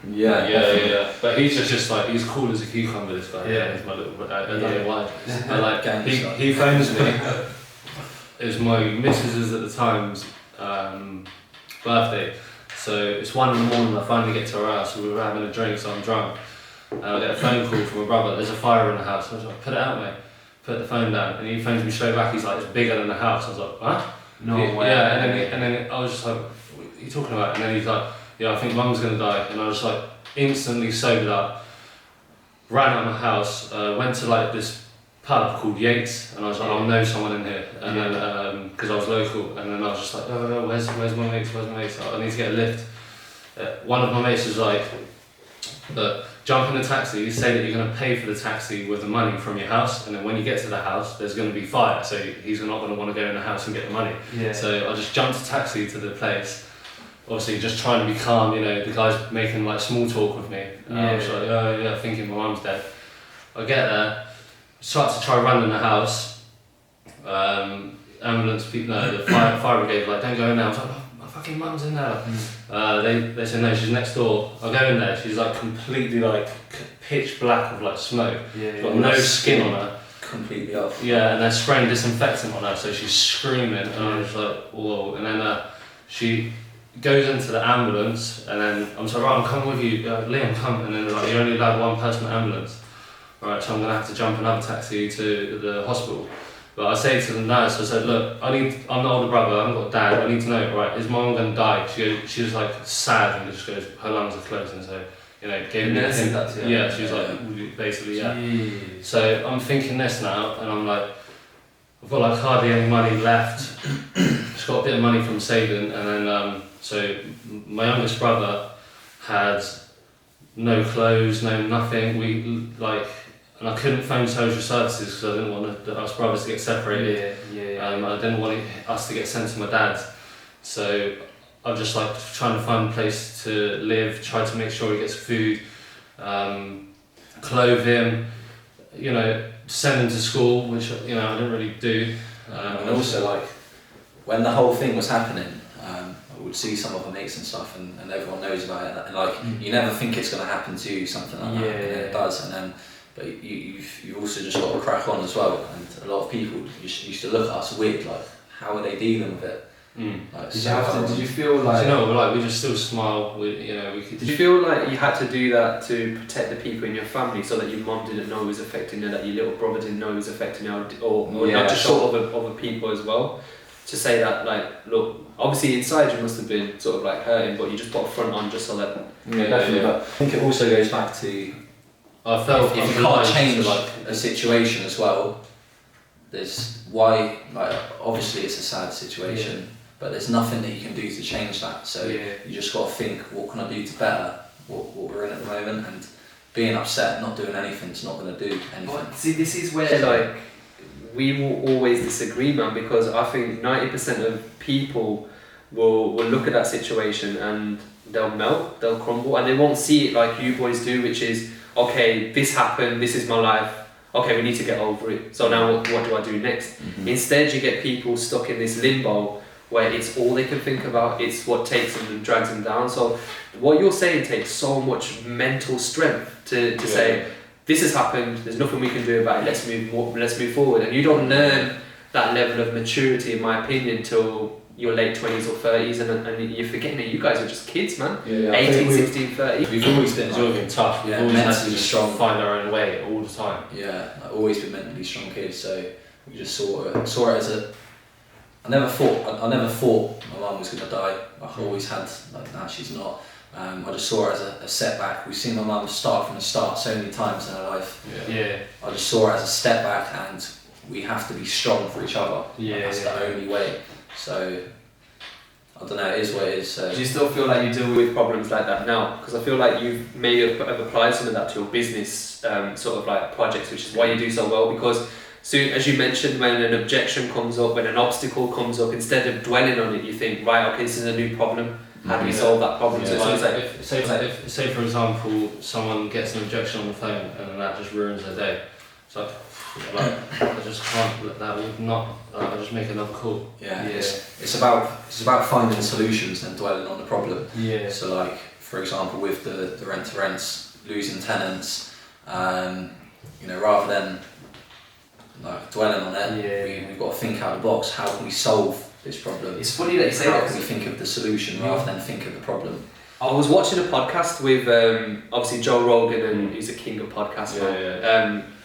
But he's just like, he's cool as a cucumber, this guy. He's my little, I don't know why. But like, he phones me. It was my missus's at the time's birthday. So it's 1 a.m. I finally get to her house. We were having a drink, so I'm drunk. And I get a phone call from my brother. There's a fire in the house. I was like, put it out, mate. Put the phone down. And he phones me straight back. He's like, it's bigger than the house. I was like, what? No way. Yeah, and then I was just like, what are you talking about? And then he's like, yeah, I think mum's going to die. And I was like, instantly sobered up. Ran out of my house. Went to like this pub called Yates, and I was like, I know someone in here, and then because I was local, and then I was just like, oh, where's my mates? I need to get a lift. One of my mates was like, jump in a taxi, say that you're going to pay for the taxi with the money from your house, and then when you get to the house, there's going to be fire, so he's not going to want to go in the house and get the money. So I just jumped a taxi to the place, obviously just trying to be calm, you know, the guy's making like small talk with me, I was like, thinking my mum's dead. I get there, start to try running the house, ambulance people, the fire brigade like, don't go in there. I was like, oh, my fucking mum's in there. They said no, she's next door. I go in there, she's like completely like pitch black with like smoke, got no skin on her. Completely off. Yeah, and they're spraying disinfectant on her, so she's screaming, and I was like, whoa. And then she goes into the ambulance, and then I'm like, right, I'm coming with you, Liam, come, and then like, you're only allowed one person in the ambulance, right, so I'm going to have to jump another taxi to the hospital. But I say to the nurse, I said, look, I'm the older brother, I haven't got a dad, I need to know, right, is my mum going to die? She was like sad and just goes, her lungs are closing, so, you know, gave me a hint. Yeah, she was like, basically, yeah. Jeez. So I'm thinking this now, and I'm like, I've got like hardly any money left. Just got a bit of money from saving, and then so my youngest brother had no clothes, no nothing. We like, and I couldn't phone social services because I didn't want us brothers to get separated. I didn't want us to get sent to my dad. So I'm just like trying to find a place to live, try to make sure he gets food, clothe him, you know, send him to school, which, you know, I didn't really do. And also, like, when the whole thing was happening, I would see some of the mates and stuff, and everyone knows about it, and like, you never think it's going to happen to you, something like that, and then it does, and then, but you've also just got to crack on as well, and a lot of people used to look at us weird, like, how are they dealing with it? Like, did you feel like... You know, like, we just still smile, you know, we could... Did you feel like you had to do that to protect the people in your family, so that your mum didn't know it was affecting you, that your little brother didn't know it was affecting you, or not to show other people as well? To say that, like, look, obviously inside you must have been sort of like hurting, but you just put a front on just so that... Definitely, but I think it also goes back to... I felt if you can't change like a situation as well, there's why, like, obviously it's a sad situation, but there's nothing that you can do to change that, so you just got to think, what can I do to better what we're in at the moment, and being upset, not doing anything's not going to do anything. But see, this is where like we will always disagree, man, because I think 90% of people will look at that situation and they'll melt, they'll crumble, and they won't see it like you boys do, which is, okay, this happened, this is my life, okay, we need to get over it, so now what do I do next? Instead, you get people stuck in this limbo where it's all they can think about, it's what takes them and drags them down. So what you're saying takes so much mental strength to say, this has happened, there's nothing we can do about it, let's move forward. And you don't learn that level of maturity, in my opinion, till your late 20s or 30s, and you're forgetting that you guys are just kids, man. 18, 16, 30. We've always been tough, we've always had to just strong, find our own way all the time. I've always been mentally strong kids, so we just saw it as a... I never thought my mum was going to die. I always had, like, nah, she's not. I just saw her as a setback. We've seen my mum start from the start so many times in her life. I just saw her as a step back, and we have to be strong for each other. That's the only way. So, I don't know, it is what it is. So. Do you still feel like you deal with problems like that now? Because I feel like you've maybe have applied some of that to your business sort of like projects, which is why you do so well, because so, as you mentioned, when an objection comes up, when an obstacle comes up, instead of dwelling on it, you think, right, okay, this is a new problem. How do we solve that problem? So say for example, someone gets an objection on the phone and that just ruins their day. It's like I just can't let that. I just make another call. It's about finding solutions and dwelling on the problem. So, like, for example, with the rent-to-rents, losing tenants, you know, rather than like dwelling on it, we've got to think out of the box. How can we solve this problem? It's funny that you say that. How can we think of the solution rather than think of the problem? I was watching a podcast with obviously Joe Rogan, and he's a king of podcasts.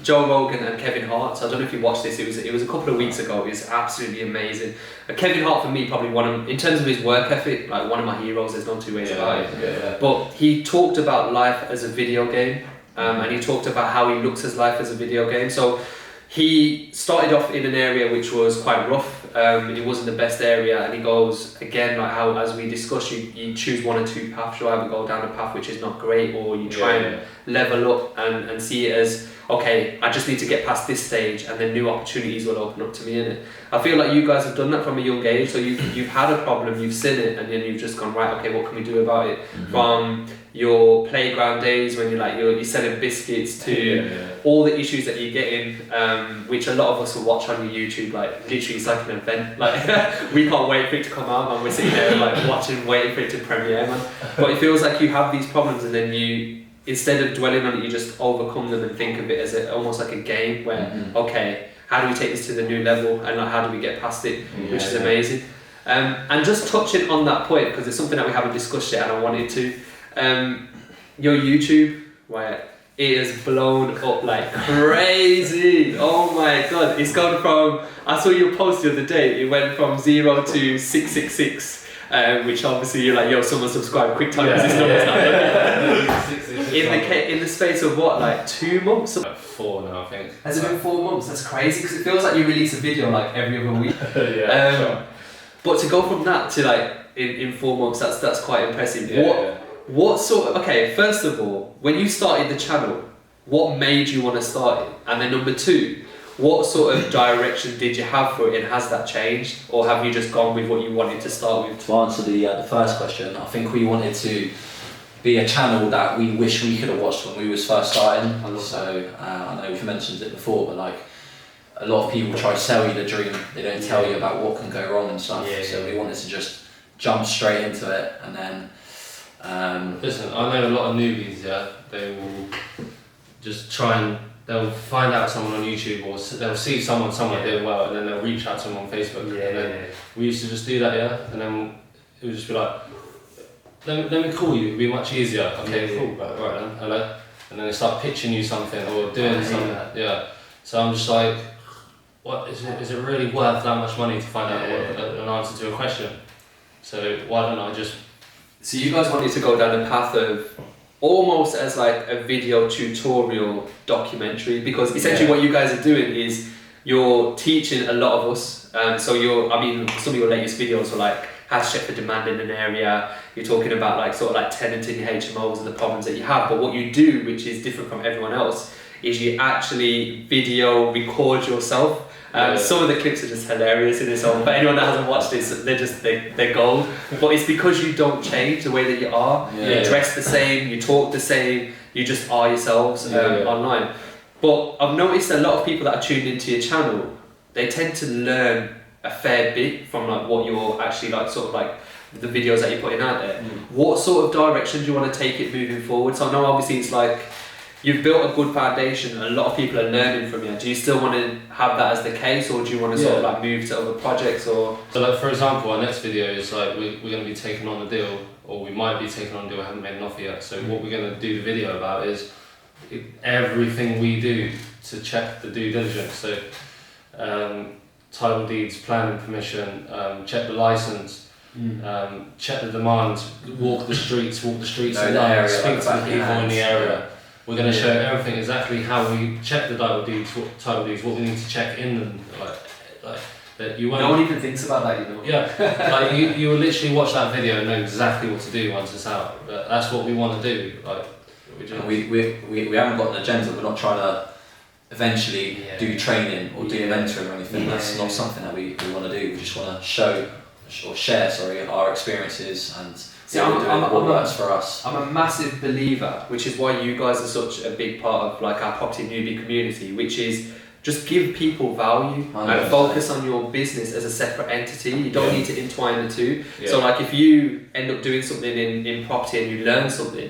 Joe Rogan and Kevin Hart. So I don't know if you watched this. It was a couple of weeks ago. It was absolutely amazing. Kevin Hart, for me, probably in terms of his work ethic, like one of my heroes. There's no two ways about it. But he talked about life as a video game, and he talked about how he looks at life as a video game. So he started off in an area which was quite rough. It wasn't the best area, and he goes, again, like how, as we discussed, you choose one or two paths. You either go down a path which is not great, or you try and level up and see it as, okay, I just need to get past this stage, and then new opportunities will open up to me in it. I feel like you guys have done that from a young age, so you've had a problem, you've seen it, and then you've just gone, right, okay, what can we do about it? From your playground days when you're selling biscuits to all the issues that you're getting, which a lot of us will watch on your YouTube, like literally it's like an event, like we can't wait for it to come out, and we're sitting there like watching, waiting for it to premiere, man. But it feels like you have these problems, and then you, instead of dwelling on it, you just overcome them and think of it as almost like a game where, okay, how do we take this to the new level, and like, how do we get past it, which is amazing. And just touching on that point, because it's something that we haven't discussed yet and I wanted to, your YouTube, right, it has blown up like crazy. Oh my God, it's gone from, I saw your post the other day, it went from 0 to 666. Which obviously you're like, yo, someone subscribe quick time because this number's not in the space of what, like 2 months? Like 4 now, I think. Has it been 4 months? That's crazy because it feels like you release a video like every other week. Sure. But to go from that to like in 4 months, that's quite impressive. Yeah, What sort of, okay, first of all, when you started the channel, what made you want to start it? And then number 2, what sort of direction did you have for it, and has that changed, or have you just gone with what you wanted to start with? To answer the first question, I think we wanted to be a channel that we wish we could have watched when we was first starting. So I know we've mentioned it before, but like a lot of people try to sell you the dream, they don't tell you about what can go wrong and stuff. So we wanted to just jump straight into it, and then listen, I know a lot of newbies, they will just try and they'll find out someone on YouTube, or they'll see someone somewhere doing well, and then they'll reach out to them on Facebook. And then we used to just do that, and then it would just be like, let me call you, it'd be much easier. Okay, cool, right then, hello. And then they start pitching you something or doing something. So I'm just like, what is it really worth that much money to find out an answer to a question? So why don't I just... So you guys wanted to go down the path of almost as like a video tutorial documentary, because essentially what you guys are doing is you're teaching a lot of us. So some of your latest videos were like how to check for demand in an area. You're talking about like sort of like tenanting HMOs and the problems that you have. But what you do, which is different from everyone else, is you actually video record yourself. Some of the clips are just hilarious in this one, but anyone that hasn't watched this, they're gold. But it's because you don't change the way that you are. You dress the same, you talk the same, you just are yourselves online. But I've noticed a lot of people that are tuned into your channel, they tend to learn a fair bit from like what you're actually like, sort of like the videos that you're putting out there. What sort of direction do you want to take it moving forward? So I know obviously it's like, you've built a good foundation, a lot of people are learning from you. Do you still want to have that as the case, or do you want to sort of like move to other projects? Or so like, for example, our next video is like we're going to be taking on a deal, or we might be taking on a deal, we haven't made an offer yet. So what we're going to do the video about is everything we do to check the due diligence. So title deeds, planning permission, check the license, check the demands, walk the streets at night, speak to the people in the area. We're going to show everything, exactly how we check the title deeds, what we need to check in them, like that you won't. No one even thinks about that, you know. Yeah, like you will literally watch that video and know exactly what to do once it's out. But that's what we want to do. Like we haven't got an agenda. We're not trying to eventually do training or do mentoring or anything. That's not something that we want to do. We just want to share our experiences and what works for us. I'm a massive believer, which is why you guys are such a big part of like our property newbie community, which is just give people value and focus on your business as a separate entity. You don't need to entwine the two. So like if you end up doing something in property and you learn something,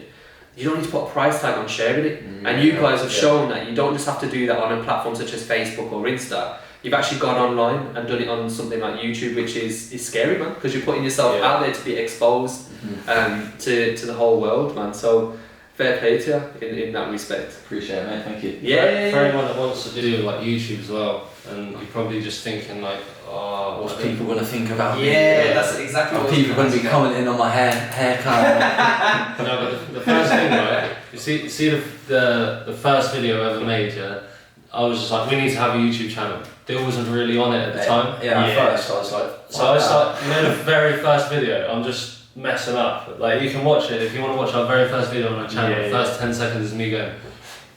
you don't need to put a price tag on sharing it. And you guys have shown that you don't just have to do that on a platform such as Facebook or Insta. You've actually gone online and done it on something like YouTube, which is scary, man, because you're putting yourself out there to be exposed to the whole world, man. So fair play to you in that respect. Appreciate it, mate. Thank you. For anyone that wants to do like YouTube as well, and you're probably just thinking like, what's people going to think about me? Yeah, that's exactly what people going to be commenting on my haircut. No, but the first thing, right? You see the first video I ever made, I was just like, we need to have a YouTube channel. Dill wasn't really on it at the time. At first I was like... So I started, the very first video, I'm just messing up. Like, you can watch it, if you want to watch our very first video on our channel, the first 10 seconds is me going,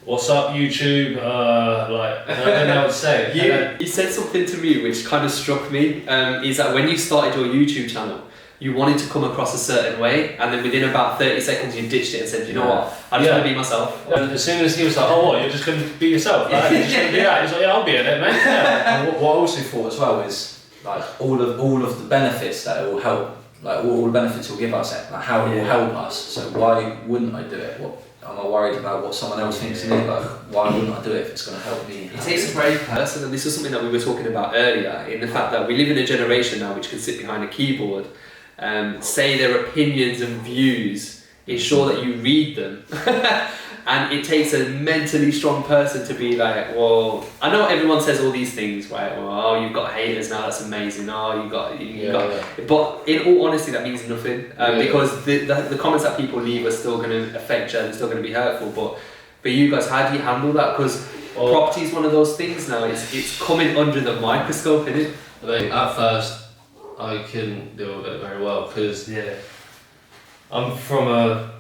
what's up YouTube, I don't know what to say. You said something to me which kind of struck me, is that when you started your YouTube channel, you wanted to come across a certain way, and then within about 30 seconds you ditched it and said, you know what, I just want to be myself. And as soon as he was like, oh what, you're just going to be yourself? Like, you're just going to be that? He's like, yeah, I'll be in it, mate. And what I also thought as well is, like, all of the benefits that it will help, like all the benefits it will give us, like how it will help us, so why wouldn't I do it? am I worried about what someone else thinks of me? Like, why wouldn't I do it if it's going to help me? It takes a brave person, and this is something that we were talking about earlier, in the fact that we live in a generation now which can sit behind a keyboard, say their opinions and views, ensure that you read them. And it takes a mentally strong person to be like, well, I know everyone says all these things, right? Well, oh, you've got haters now, that's amazing. Oh, you got. But in all honesty, that means nothing, because the comments that people leave are still going to affect you, and they're still going to be hurtful. But for you guys, how do you handle that? Because property is one of those things now. It's coming under the microscope, isn't it? I think at first I couldn't deal with it very well, because I'm from a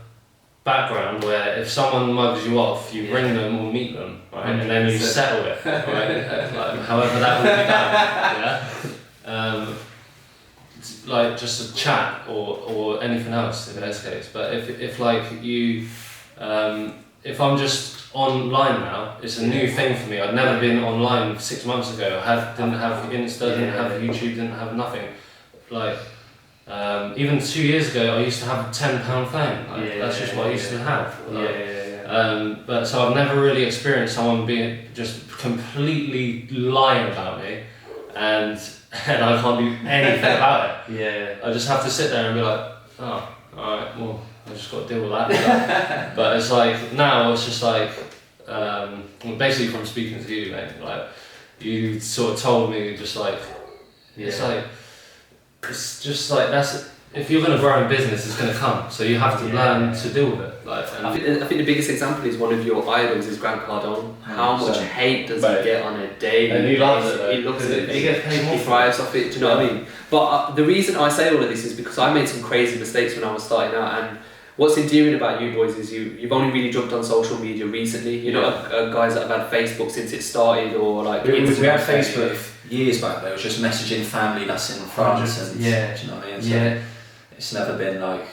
background where if someone mugs you off, you ring them or meet them, right, and then you settle it, right, like, however that would be done, like just a chat or anything else in this case. But if like you, if I'm just online now, it's a new thing for me. I'd never been online 6 months ago. Didn't have Insta, didn't have YouTube, didn't have nothing. Like. Even 2 years ago, I used to have a £10 phone. That's just what I used to have. But so I've never really experienced someone being just completely lying about me, and I can't do anything about it. I just have to sit there and be like, oh, alright, well, I just got to deal with that. But it's like, now it's just like, basically from speaking to you, mate, like, you sort of told me just like, it's like, it's just like, if you're going to grow in business, it's going to come. So you have to learn to deal with it. Like, I think the biggest example is one of your idols is Grant Cardone. How much hate does he get on a daily basis? And he loves it. He loves it. He gets paid more. He thrives off it. Do you know what I mean? But the reason I say all of this is because I made some crazy mistakes when I was starting out. And what's endearing about you boys is you've only really jumped on social media recently. You're not guys that have had Facebook since it started, or like we had Facebook years back. There was just messaging family that's in France, and do you know what I mean? So it's never been like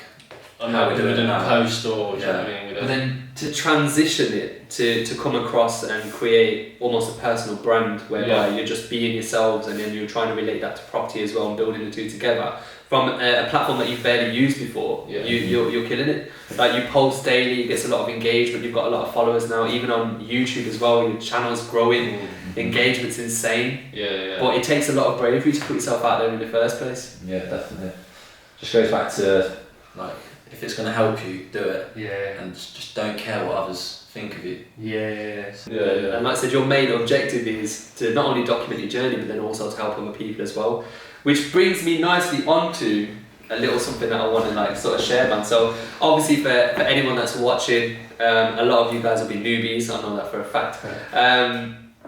how we're doing it now. Post or do you know what I mean? But then to transition it to come across and create almost a personal brand whereby you're just being yourselves, and then you're trying to relate that to property as well and building the two together from a platform that you've barely used before. You're killing it. Like, you post daily, it gets a lot of engagement, you've got a lot of followers now, even on YouTube as well, your channel's growing, engagement's insane. But it takes a lot of bravery to put yourself out there in the first place. Yeah, definitely. Just goes back to, like, if it's going to help you, do it. And just don't care what others think of you. And like I said, your main objective is to not only document your journey, but then also to help other people as well. Which brings me nicely onto a little something that I want to like sort of share, man. So obviously for anyone that's watching, a lot of you guys will be newbies, I know that for a fact.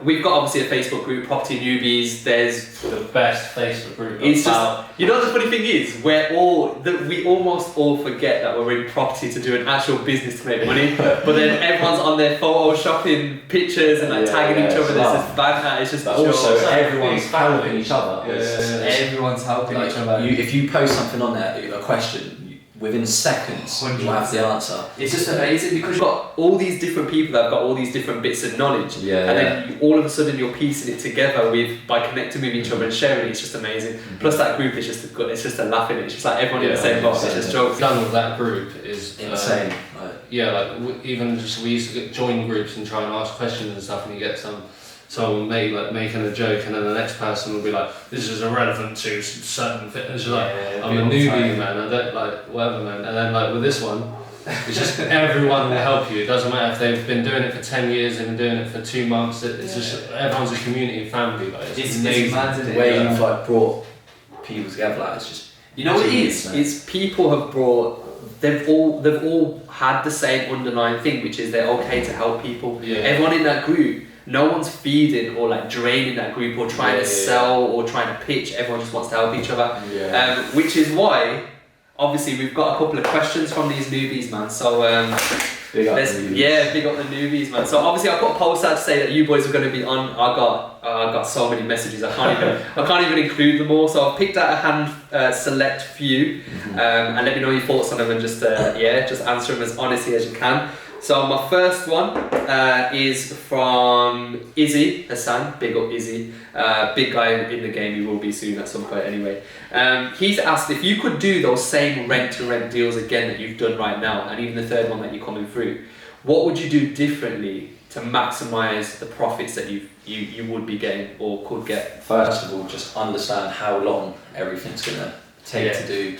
We've got obviously a Facebook group, Property Newbies. There's the best Facebook group. It's just, you know, the funny thing is, we almost all forget that we're in property to do an actual business to make money. But then everyone's on their photoshopping pictures and like tagging each other. There's this banter. It's just also everyone's helping each other. Everyone's helping each other. If you post something on there, a question, within seconds you have the answer. It's just amazing because you've got all these different people that have got all these different bits of knowledge, and then all of a sudden you're piecing it together by connecting with each other and sharing it. It's just amazing. Plus that group is just it's just a laughing. It's just like everyone in the same box. It's just jokes. Done with that group is insane. Even just we used to join groups and try and ask questions and stuff, and you get someone making a joke, and then the next person will be like, this is irrelevant to certain fitness. Like, I'm a newbie, man, I don't like whatever, man. And then like with this one, it's just everyone will help you. It doesn't matter if they've been doing it for 10 years and been doing it for 2 months. It's just everyone's a community and family. Like, it's amazing the way you've like brought people together. Like, it's just, you know what it is? It's people have brought. They've all had the same underlying thing, which is they're okay to help people. Everyone in that group. No one's feeding or like draining that group or trying to sell or trying to pitch. Everyone just wants to help each other. Which is why, obviously, we've got a couple of questions from these newbies, man. So big up the newbies, man. So obviously, I put a post out to say that you boys are going to be on. I got so many messages. I can't even include them all. So I've picked out a hand select few, and let me know your thoughts on them, and just answer them as honestly as you can. So my first one is from Izzy Hassan, big up Izzy, big guy in the game, he will be soon at some point anyway. He's asked if you could do those same rent-to-rent deals again that you've done right now, and even the third one that you're coming through, what would you do differently to maximise the profits that you would be getting or could get? First of all, just understand how long everything's going to take to do.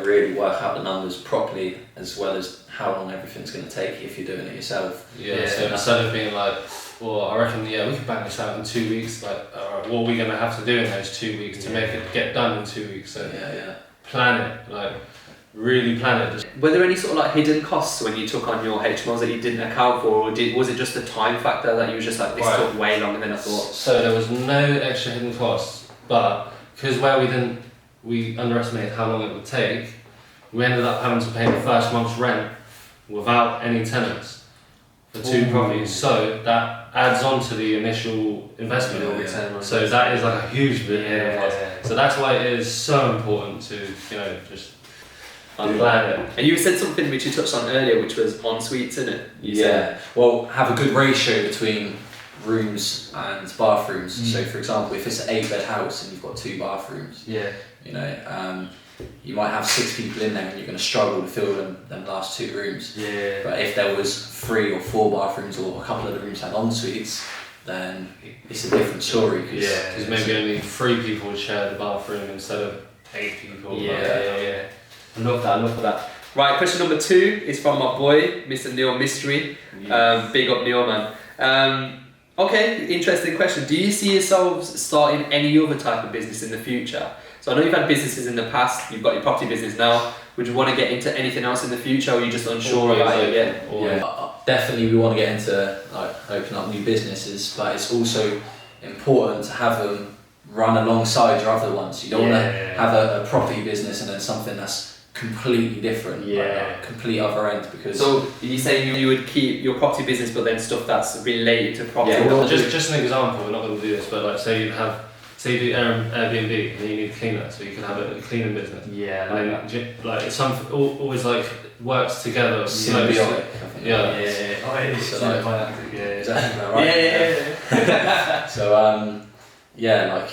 Really work out the numbers properly, as well as how long everything's going to take if you're doing it yourself. So instead of being like, well, I reckon we can bang this out in 2 weeks, like, alright, what are we going to have to do in those 2 weeks to make it get done in 2 weeks? So plan it, like really plan it. Were there any sort of like hidden costs when you took on your HMOs that you didn't account for, or was it just the time factor that you were just like, this took way longer than I thought? So there was no extra hidden costs, but because we underestimated how long it would take, we ended up having to pay the first month's rent without any tenants for 2 properties. So that adds on to the initial investment. So that is like a huge bit. So that's why it is so important to just unplan it. And you said something which you touched on earlier, which was en suites, isn't it? You said. Well, have a good ratio between rooms and bathrooms. So for example, if it's an 8-bed house and you've got 2 bathrooms, you might have 6 people in there and you're going to struggle to fill them last 2 rooms. But if there was 3 or 4 bathrooms, or a couple of the rooms had en suites, then it's a different story. Because maybe only 3 people would share the bathroom instead of 8 people. I love that. Right, question number 2 is from my boy, Mr. Neil Mystery. Big up Neil, man. Okay, interesting question. Do you see yourselves starting any other type of business in the future? So I know you've had businesses in the past, you've got your property business now. Would you want to get into anything else in the future, or are you just unsure about it yet? Definitely we want to get into open up new businesses, but it's also important to have them run alongside your other ones. You don't want to have a property business and then something that's completely different, complete other end. Because so you saying you would keep your property business, but then stuff that's related to property? Just an example. We're not going to do this, but like say you do Airbnb and you need a cleaner, so you can have a cleaning business. It's always like works together. Symbiotic. So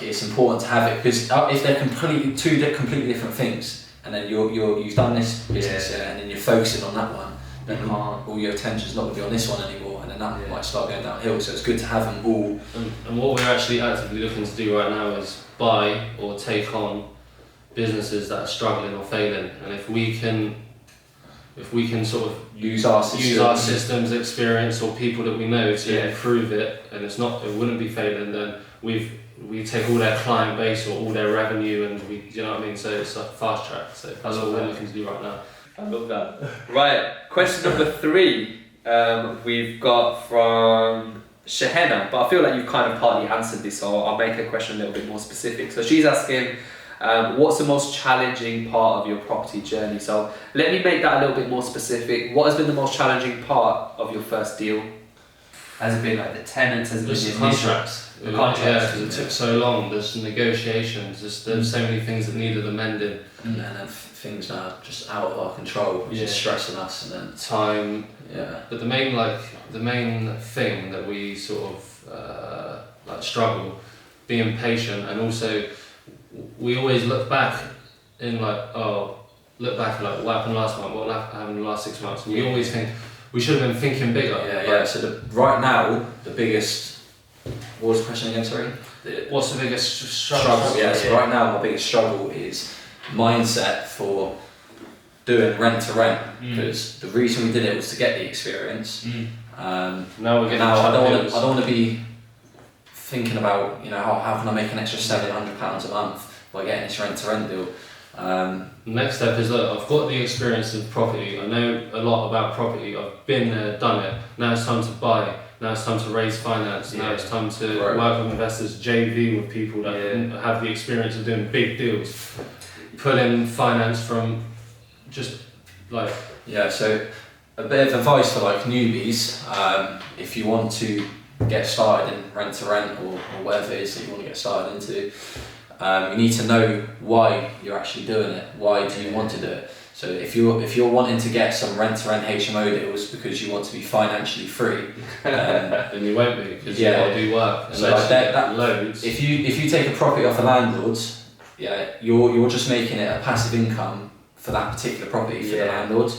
it's important to have it, because if they're two completely different things, and then you've done this business and then you're focusing on that one, then all your attention's not going to be on this one anymore, and then that might start going downhill. So it's good to have them all. And what we're actually actively looking to do right now is buy or take on businesses that are struggling or failing, and if we can sort of use our systems experience or people that we know to improve it, and it wouldn't be failing, then we take all their client base or all their revenue, and so it's a fast track. So that's what we're looking to do right now. I love that. Right, question number 3 we've got from Shahena, but I feel like you've kind of partly answered this, so I'll make her question a little bit more specific. So she's asking, what's the most challenging part of your property journey? So let me make that a little bit more specific. What has been the most challenging part of your first deal? Has it been like the tenants? Has it been the contracts? The contracts, because it took so long. There's negotiations. There's so many things that needed amending, and then things that are just out of our control, which is stressing us, and then time. But the main thing that we sort of struggle, being patient, and also we always look back in what happened last month, what happened in the last 6 months. We always think we should have been thinking bigger. So right now, the biggest. What was the question again? Sorry. What's the biggest struggle? So right now, my biggest struggle is mindset for doing rent to rent, because the reason we did it was to get the experience. Now we're getting. I don't want to be thinking about how can I make an extra £700 a month by getting this rent to rent deal. Next step is that I've got the experience of property. I know a lot about property. I've been there, done it. Now it's time to buy. Now it's time to raise finance. Now it's time to work with investors, JV with people that have the experience of doing big deals. Pull in finance from just like... So a bit of advice for newbies, if you want to get started in rent to rent or whatever it is that you want to get started into, you need to know why you're actually doing it. Why do you want to do it? So if you're wanting to get some rent-to-rent HMO deals because you want to be financially free, then you won't be, because you got to do work. So loads. If you take a property off a landlord, you're just making it a passive income for that particular property for the landlord.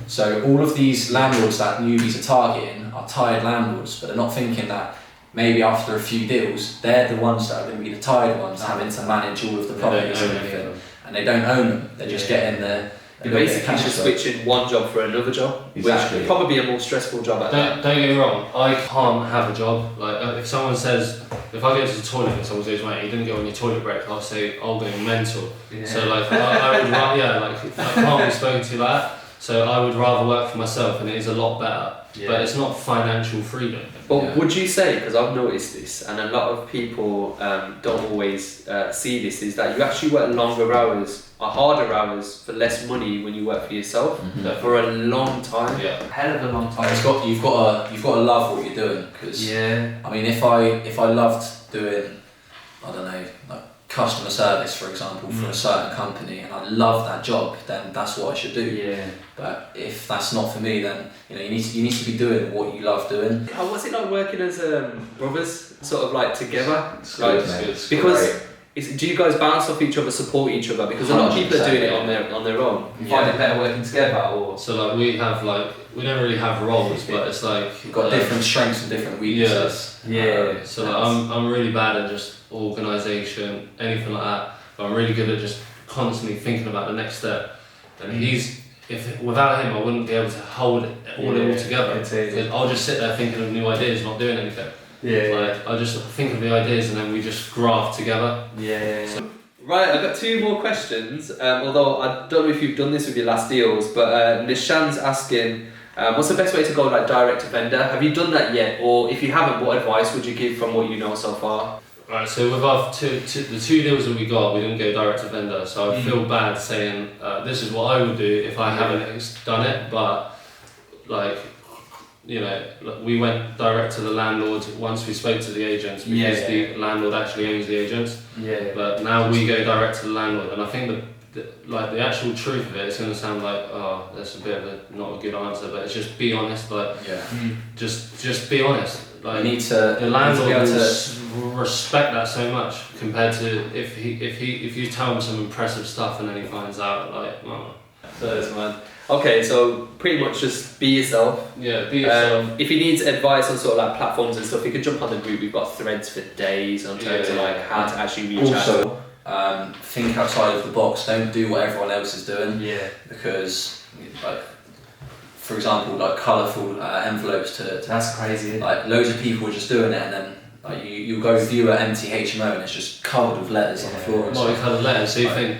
So all of these landlords that newbies are targeting are tired landlords, but they're not thinking that maybe after a few deals, they're the ones that are going to be the tired ones, having to manage all of the properties and everything. And they don't own them, they're just getting the... You're basically just switching one job for another job, exactly. Which probably a more stressful job at that. Don't get me wrong, I can't have a job. Like if someone says, if I go to the toilet and someone says, mate, you didn't go on your toilet break, I'll say, I'll go mental. Yeah. So like I would rather, I can't be spoken to like that. So I would rather work for myself, and it is a lot better. Yeah. But it's not financial freedom. But would you say, because I've noticed this, and a lot of people don't always see this, is that you actually work longer hours, or harder hours, for less money when you work for yourself, for a long time. Yeah, hell of a long time. You've got to love what you're doing, because I mean, if I loved doing, I don't know, like customer service, for example, for a certain company, and I love that job, then that's what I should do. Yeah. But if that's not for me, then you need to be doing what you love doing. What's it like working as brothers, sort of like together? It's like, good. Because do you guys bounce off each other, support each other? Because a lot of people are doing it on their own. You find it better working together, or so like we don't really have roles, but it's like you've got different strengths and different weaknesses. Yeah. So like, I'm really bad at just organisation, anything like that. But I'm really good at just constantly thinking about the next step. And without him, I wouldn't be able to hold it all together. Because I'll just sit there thinking of new ideas, not doing anything. Like I just think of the ideas and then we just graft together. So, right, I've got two more questions. Although I don't know if you've done this with your last deals, but Nishan's asking, what's the best way to go like direct to vendor? Have you done that yet? Or if you haven't, what advice would you give from what you know so far? Right, so with our the two deals that we got, we didn't go direct to vendor, so I feel bad saying this is what I would do if I haven't done it, but like, we went direct to the landlord once we spoke to the agents, because the landlord actually owns the agents. But now we go direct to the landlord, and I think the actual truth of it, it's going to sound like, oh, that's a bit of not a good answer, but it's just be honest. Like, just be honest. Like, the landlord will respect that so much compared to if you tell him some impressive stuff and then he finds out, like, oh. So man. Okay, so pretty much just be yourself. Yeah, be yourself. If he needs advice on sort of like platforms and stuff, he can jump on the group. We've got threads for days on terms of like how to actually reach out. Think outside of the box. Don't do what everyone else is doing. Because like, for example, like colourful envelopes to that's crazy. Like loads of people are just doing it, and then like you go view an empty HMO and it's just covered with letters on the floor. Coloured letters. So you think,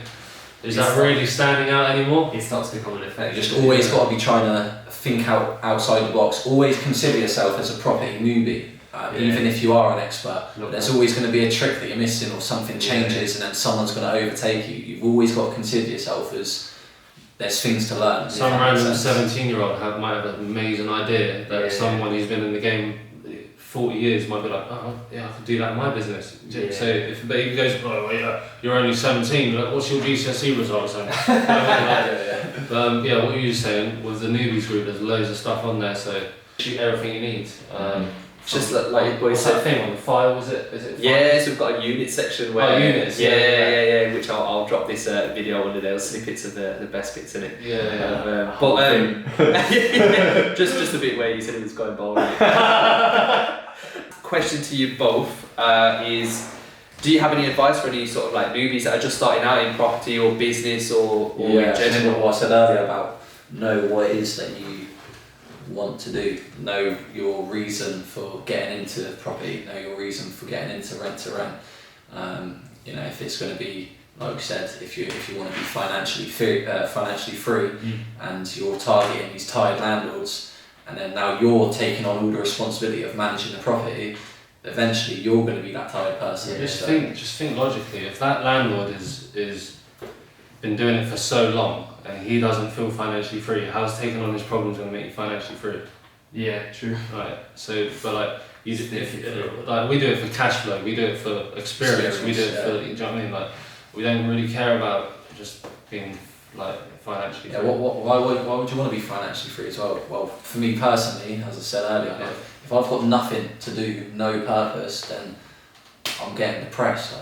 is that really standing out anymore? It starts to become an effect. You just always got to be trying to think outside the box. Always consider yourself as a property newbie. Even if you are an expert, there's always going to be a trick that you're missing, or something changes and then someone's going to overtake you. You've always got to consider yourself as there's things to learn. Some random 17-year-old might have an amazing idea that someone who's been in the game 40 years might be like, oh yeah, I could do that in my business. So if he goes, oh yeah, you're only 17, like, what's your GCSE results then? But what you were saying with the newbies group, there's loads of stuff on there, so shoot everything you need. Just like what's that thing on the file? Is it? Yeah, so we've got a unit section where units. Which I'll drop this video under there, snippets of the best bits in it. Just a bit where you said it was going bold. Question to you both is, do you have any advice for any sort of like newbies that are just starting out in property or business or in general? What I said earlier about know what it is that you want to do, know your reason for getting into property, know your reason for getting into rent to rent. If it's going to be, like we said, if you want to be financially free, and you're targeting these tired landlords, and then now you're taking on all the responsibility of managing the property, eventually you're going to be that tired person. Just think logically. If that landlord is been doing it for so long and he doesn't feel financially free, how's taking on his problems going to make you financially free? Yeah, true. Right. So, but like, like we do it for cash flow, we do it for experience, we do it for, you know what I mean? Like, we don't really care about just being like financially free. Why would you want to be financially free as well? Well, for me personally, as I said earlier, if I've got nothing to do, no purpose, then I'm getting depressed.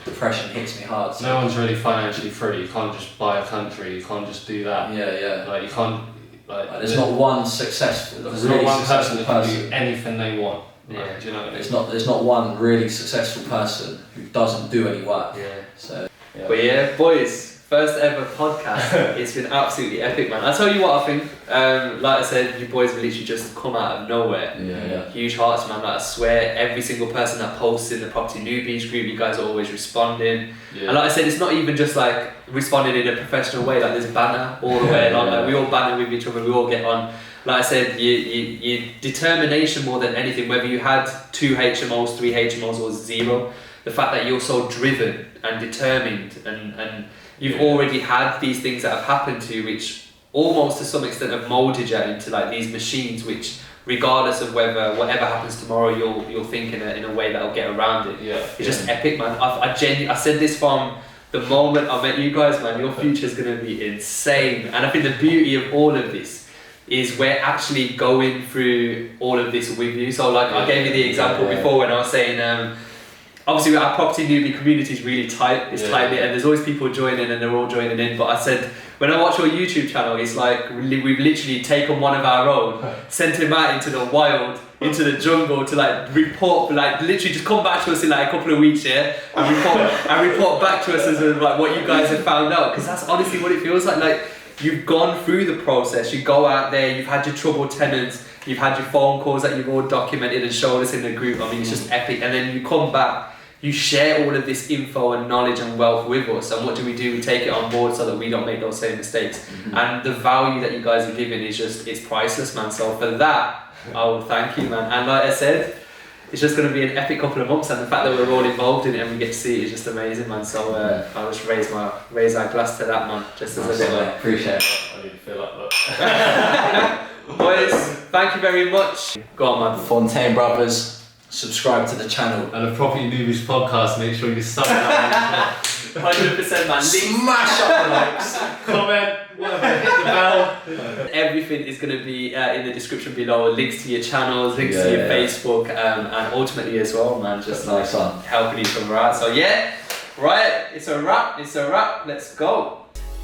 Depression hits me hard. So. No one's really financially free. You can't just buy a country. You can't just do that. Yeah. Like you can't. Like there's not one successful. There's really not one person successful that can do anything they want. Yeah. Do you know what I mean? There's not one really successful person who doesn't do any work. Yeah. So. Yeah. But yeah, boys, first ever podcast. It's been absolutely epic, man. I'll tell you what I think. Like I said, you boys have literally just come out of nowhere. Yeah. Huge hearts, man. Like, I swear, every single person that posts in the Property Newbies group, you guys are always responding. Yeah. And like I said, it's not even just like responding in a professional way. Like there's banner all the way along. Like we all banner with each other. We all get on. Like I said, you determination more than anything. Whether you had 2 HMOs, 3 HMOs, or 0, the fact that you're so driven and determined, and you've already had these things that have happened to you, which almost to some extent have molded you into like these machines, which regardless of whatever happens tomorrow, you'll think in a way that'll get around it. Yeah. It's just epic, man. I said this from the moment I met you guys, man. Your future's gonna be insane, and I think the beauty of all of this is we're actually going through all of this with you. So like I gave you the example before when I was saying, obviously our Property Newbie community is really tight, it's tight-knit, and there's always people joining and they're all joining in. But I said, when I watch your YouTube channel, it's like we've literally taken one of our own, sent him out into the wild, into the jungle to like report, like literally just come back to us in like a couple of weeks, and report back to us as like what you guys have found out, because that's honestly what it feels like. Like you've gone through the process, you go out there, you've had your troubled tenants, you've had your phone calls that you've all documented and showed us in the group. I mean, it's just epic. And then you come back, you share all of this info and knowledge and wealth with us, and what do? We take it on board so that we don't make those same mistakes. And the value that you guys are giving is it's priceless, man. So for that, I will thank you, man. And like I said, it's just going to be an epic couple of months, and the fact that we're all involved in it and we get to see it is just amazing, man. So I'll just raise our glass to that, man, just as a bit of appreciate it. I need to feel like that. Boys, thank you very much. Go on, man. Fontaine brothers, subscribe to the channel. And the Property Newbies podcast, make sure you sub that 100%, man. Smash up the likes. comment, hit the bell. Everything is going to be in the description below. Links to your channels, links to your Facebook, and ultimately as well, man, just nice one. Helping each other out. So yeah, right, it's a wrap. Let's go.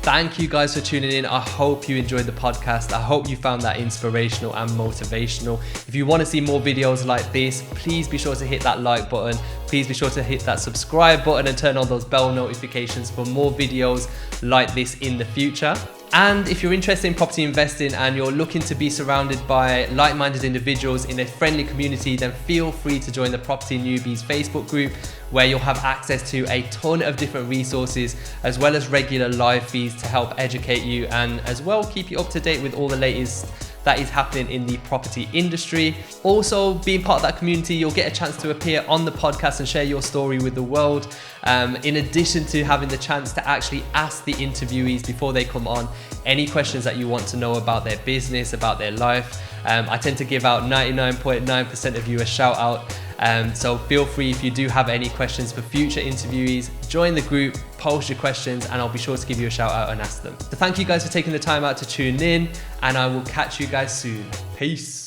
Thank you guys for tuning in. I hope you enjoyed the podcast. I hope you found that inspirational and motivational. If you want to see more videos like this, please be sure to hit that like button. Please be sure to hit that subscribe button and turn on those bell notifications for more videos like this in the future. And if you're interested in property investing and you're looking to be surrounded by like-minded individuals in a friendly community, then feel free to join the Property Newbies Facebook group, where you'll have access to a ton of different resources, as well as regular live feeds to help educate you and as well keep you up to date with all the latest that is happening in the property industry. Also, being part of that community, you'll get a chance to appear on the podcast and share your story with the world. In addition to having the chance to actually ask the interviewees before they come on any questions that you want to know about their business, about their life. I tend to give out 99.9% of you a shout out. So feel free, if you do have any questions for future interviewees, join the group, post your questions, and I'll be sure to give you a shout out and ask them. So thank you guys for taking the time out to tune in, and I will catch you guys soon. Peace.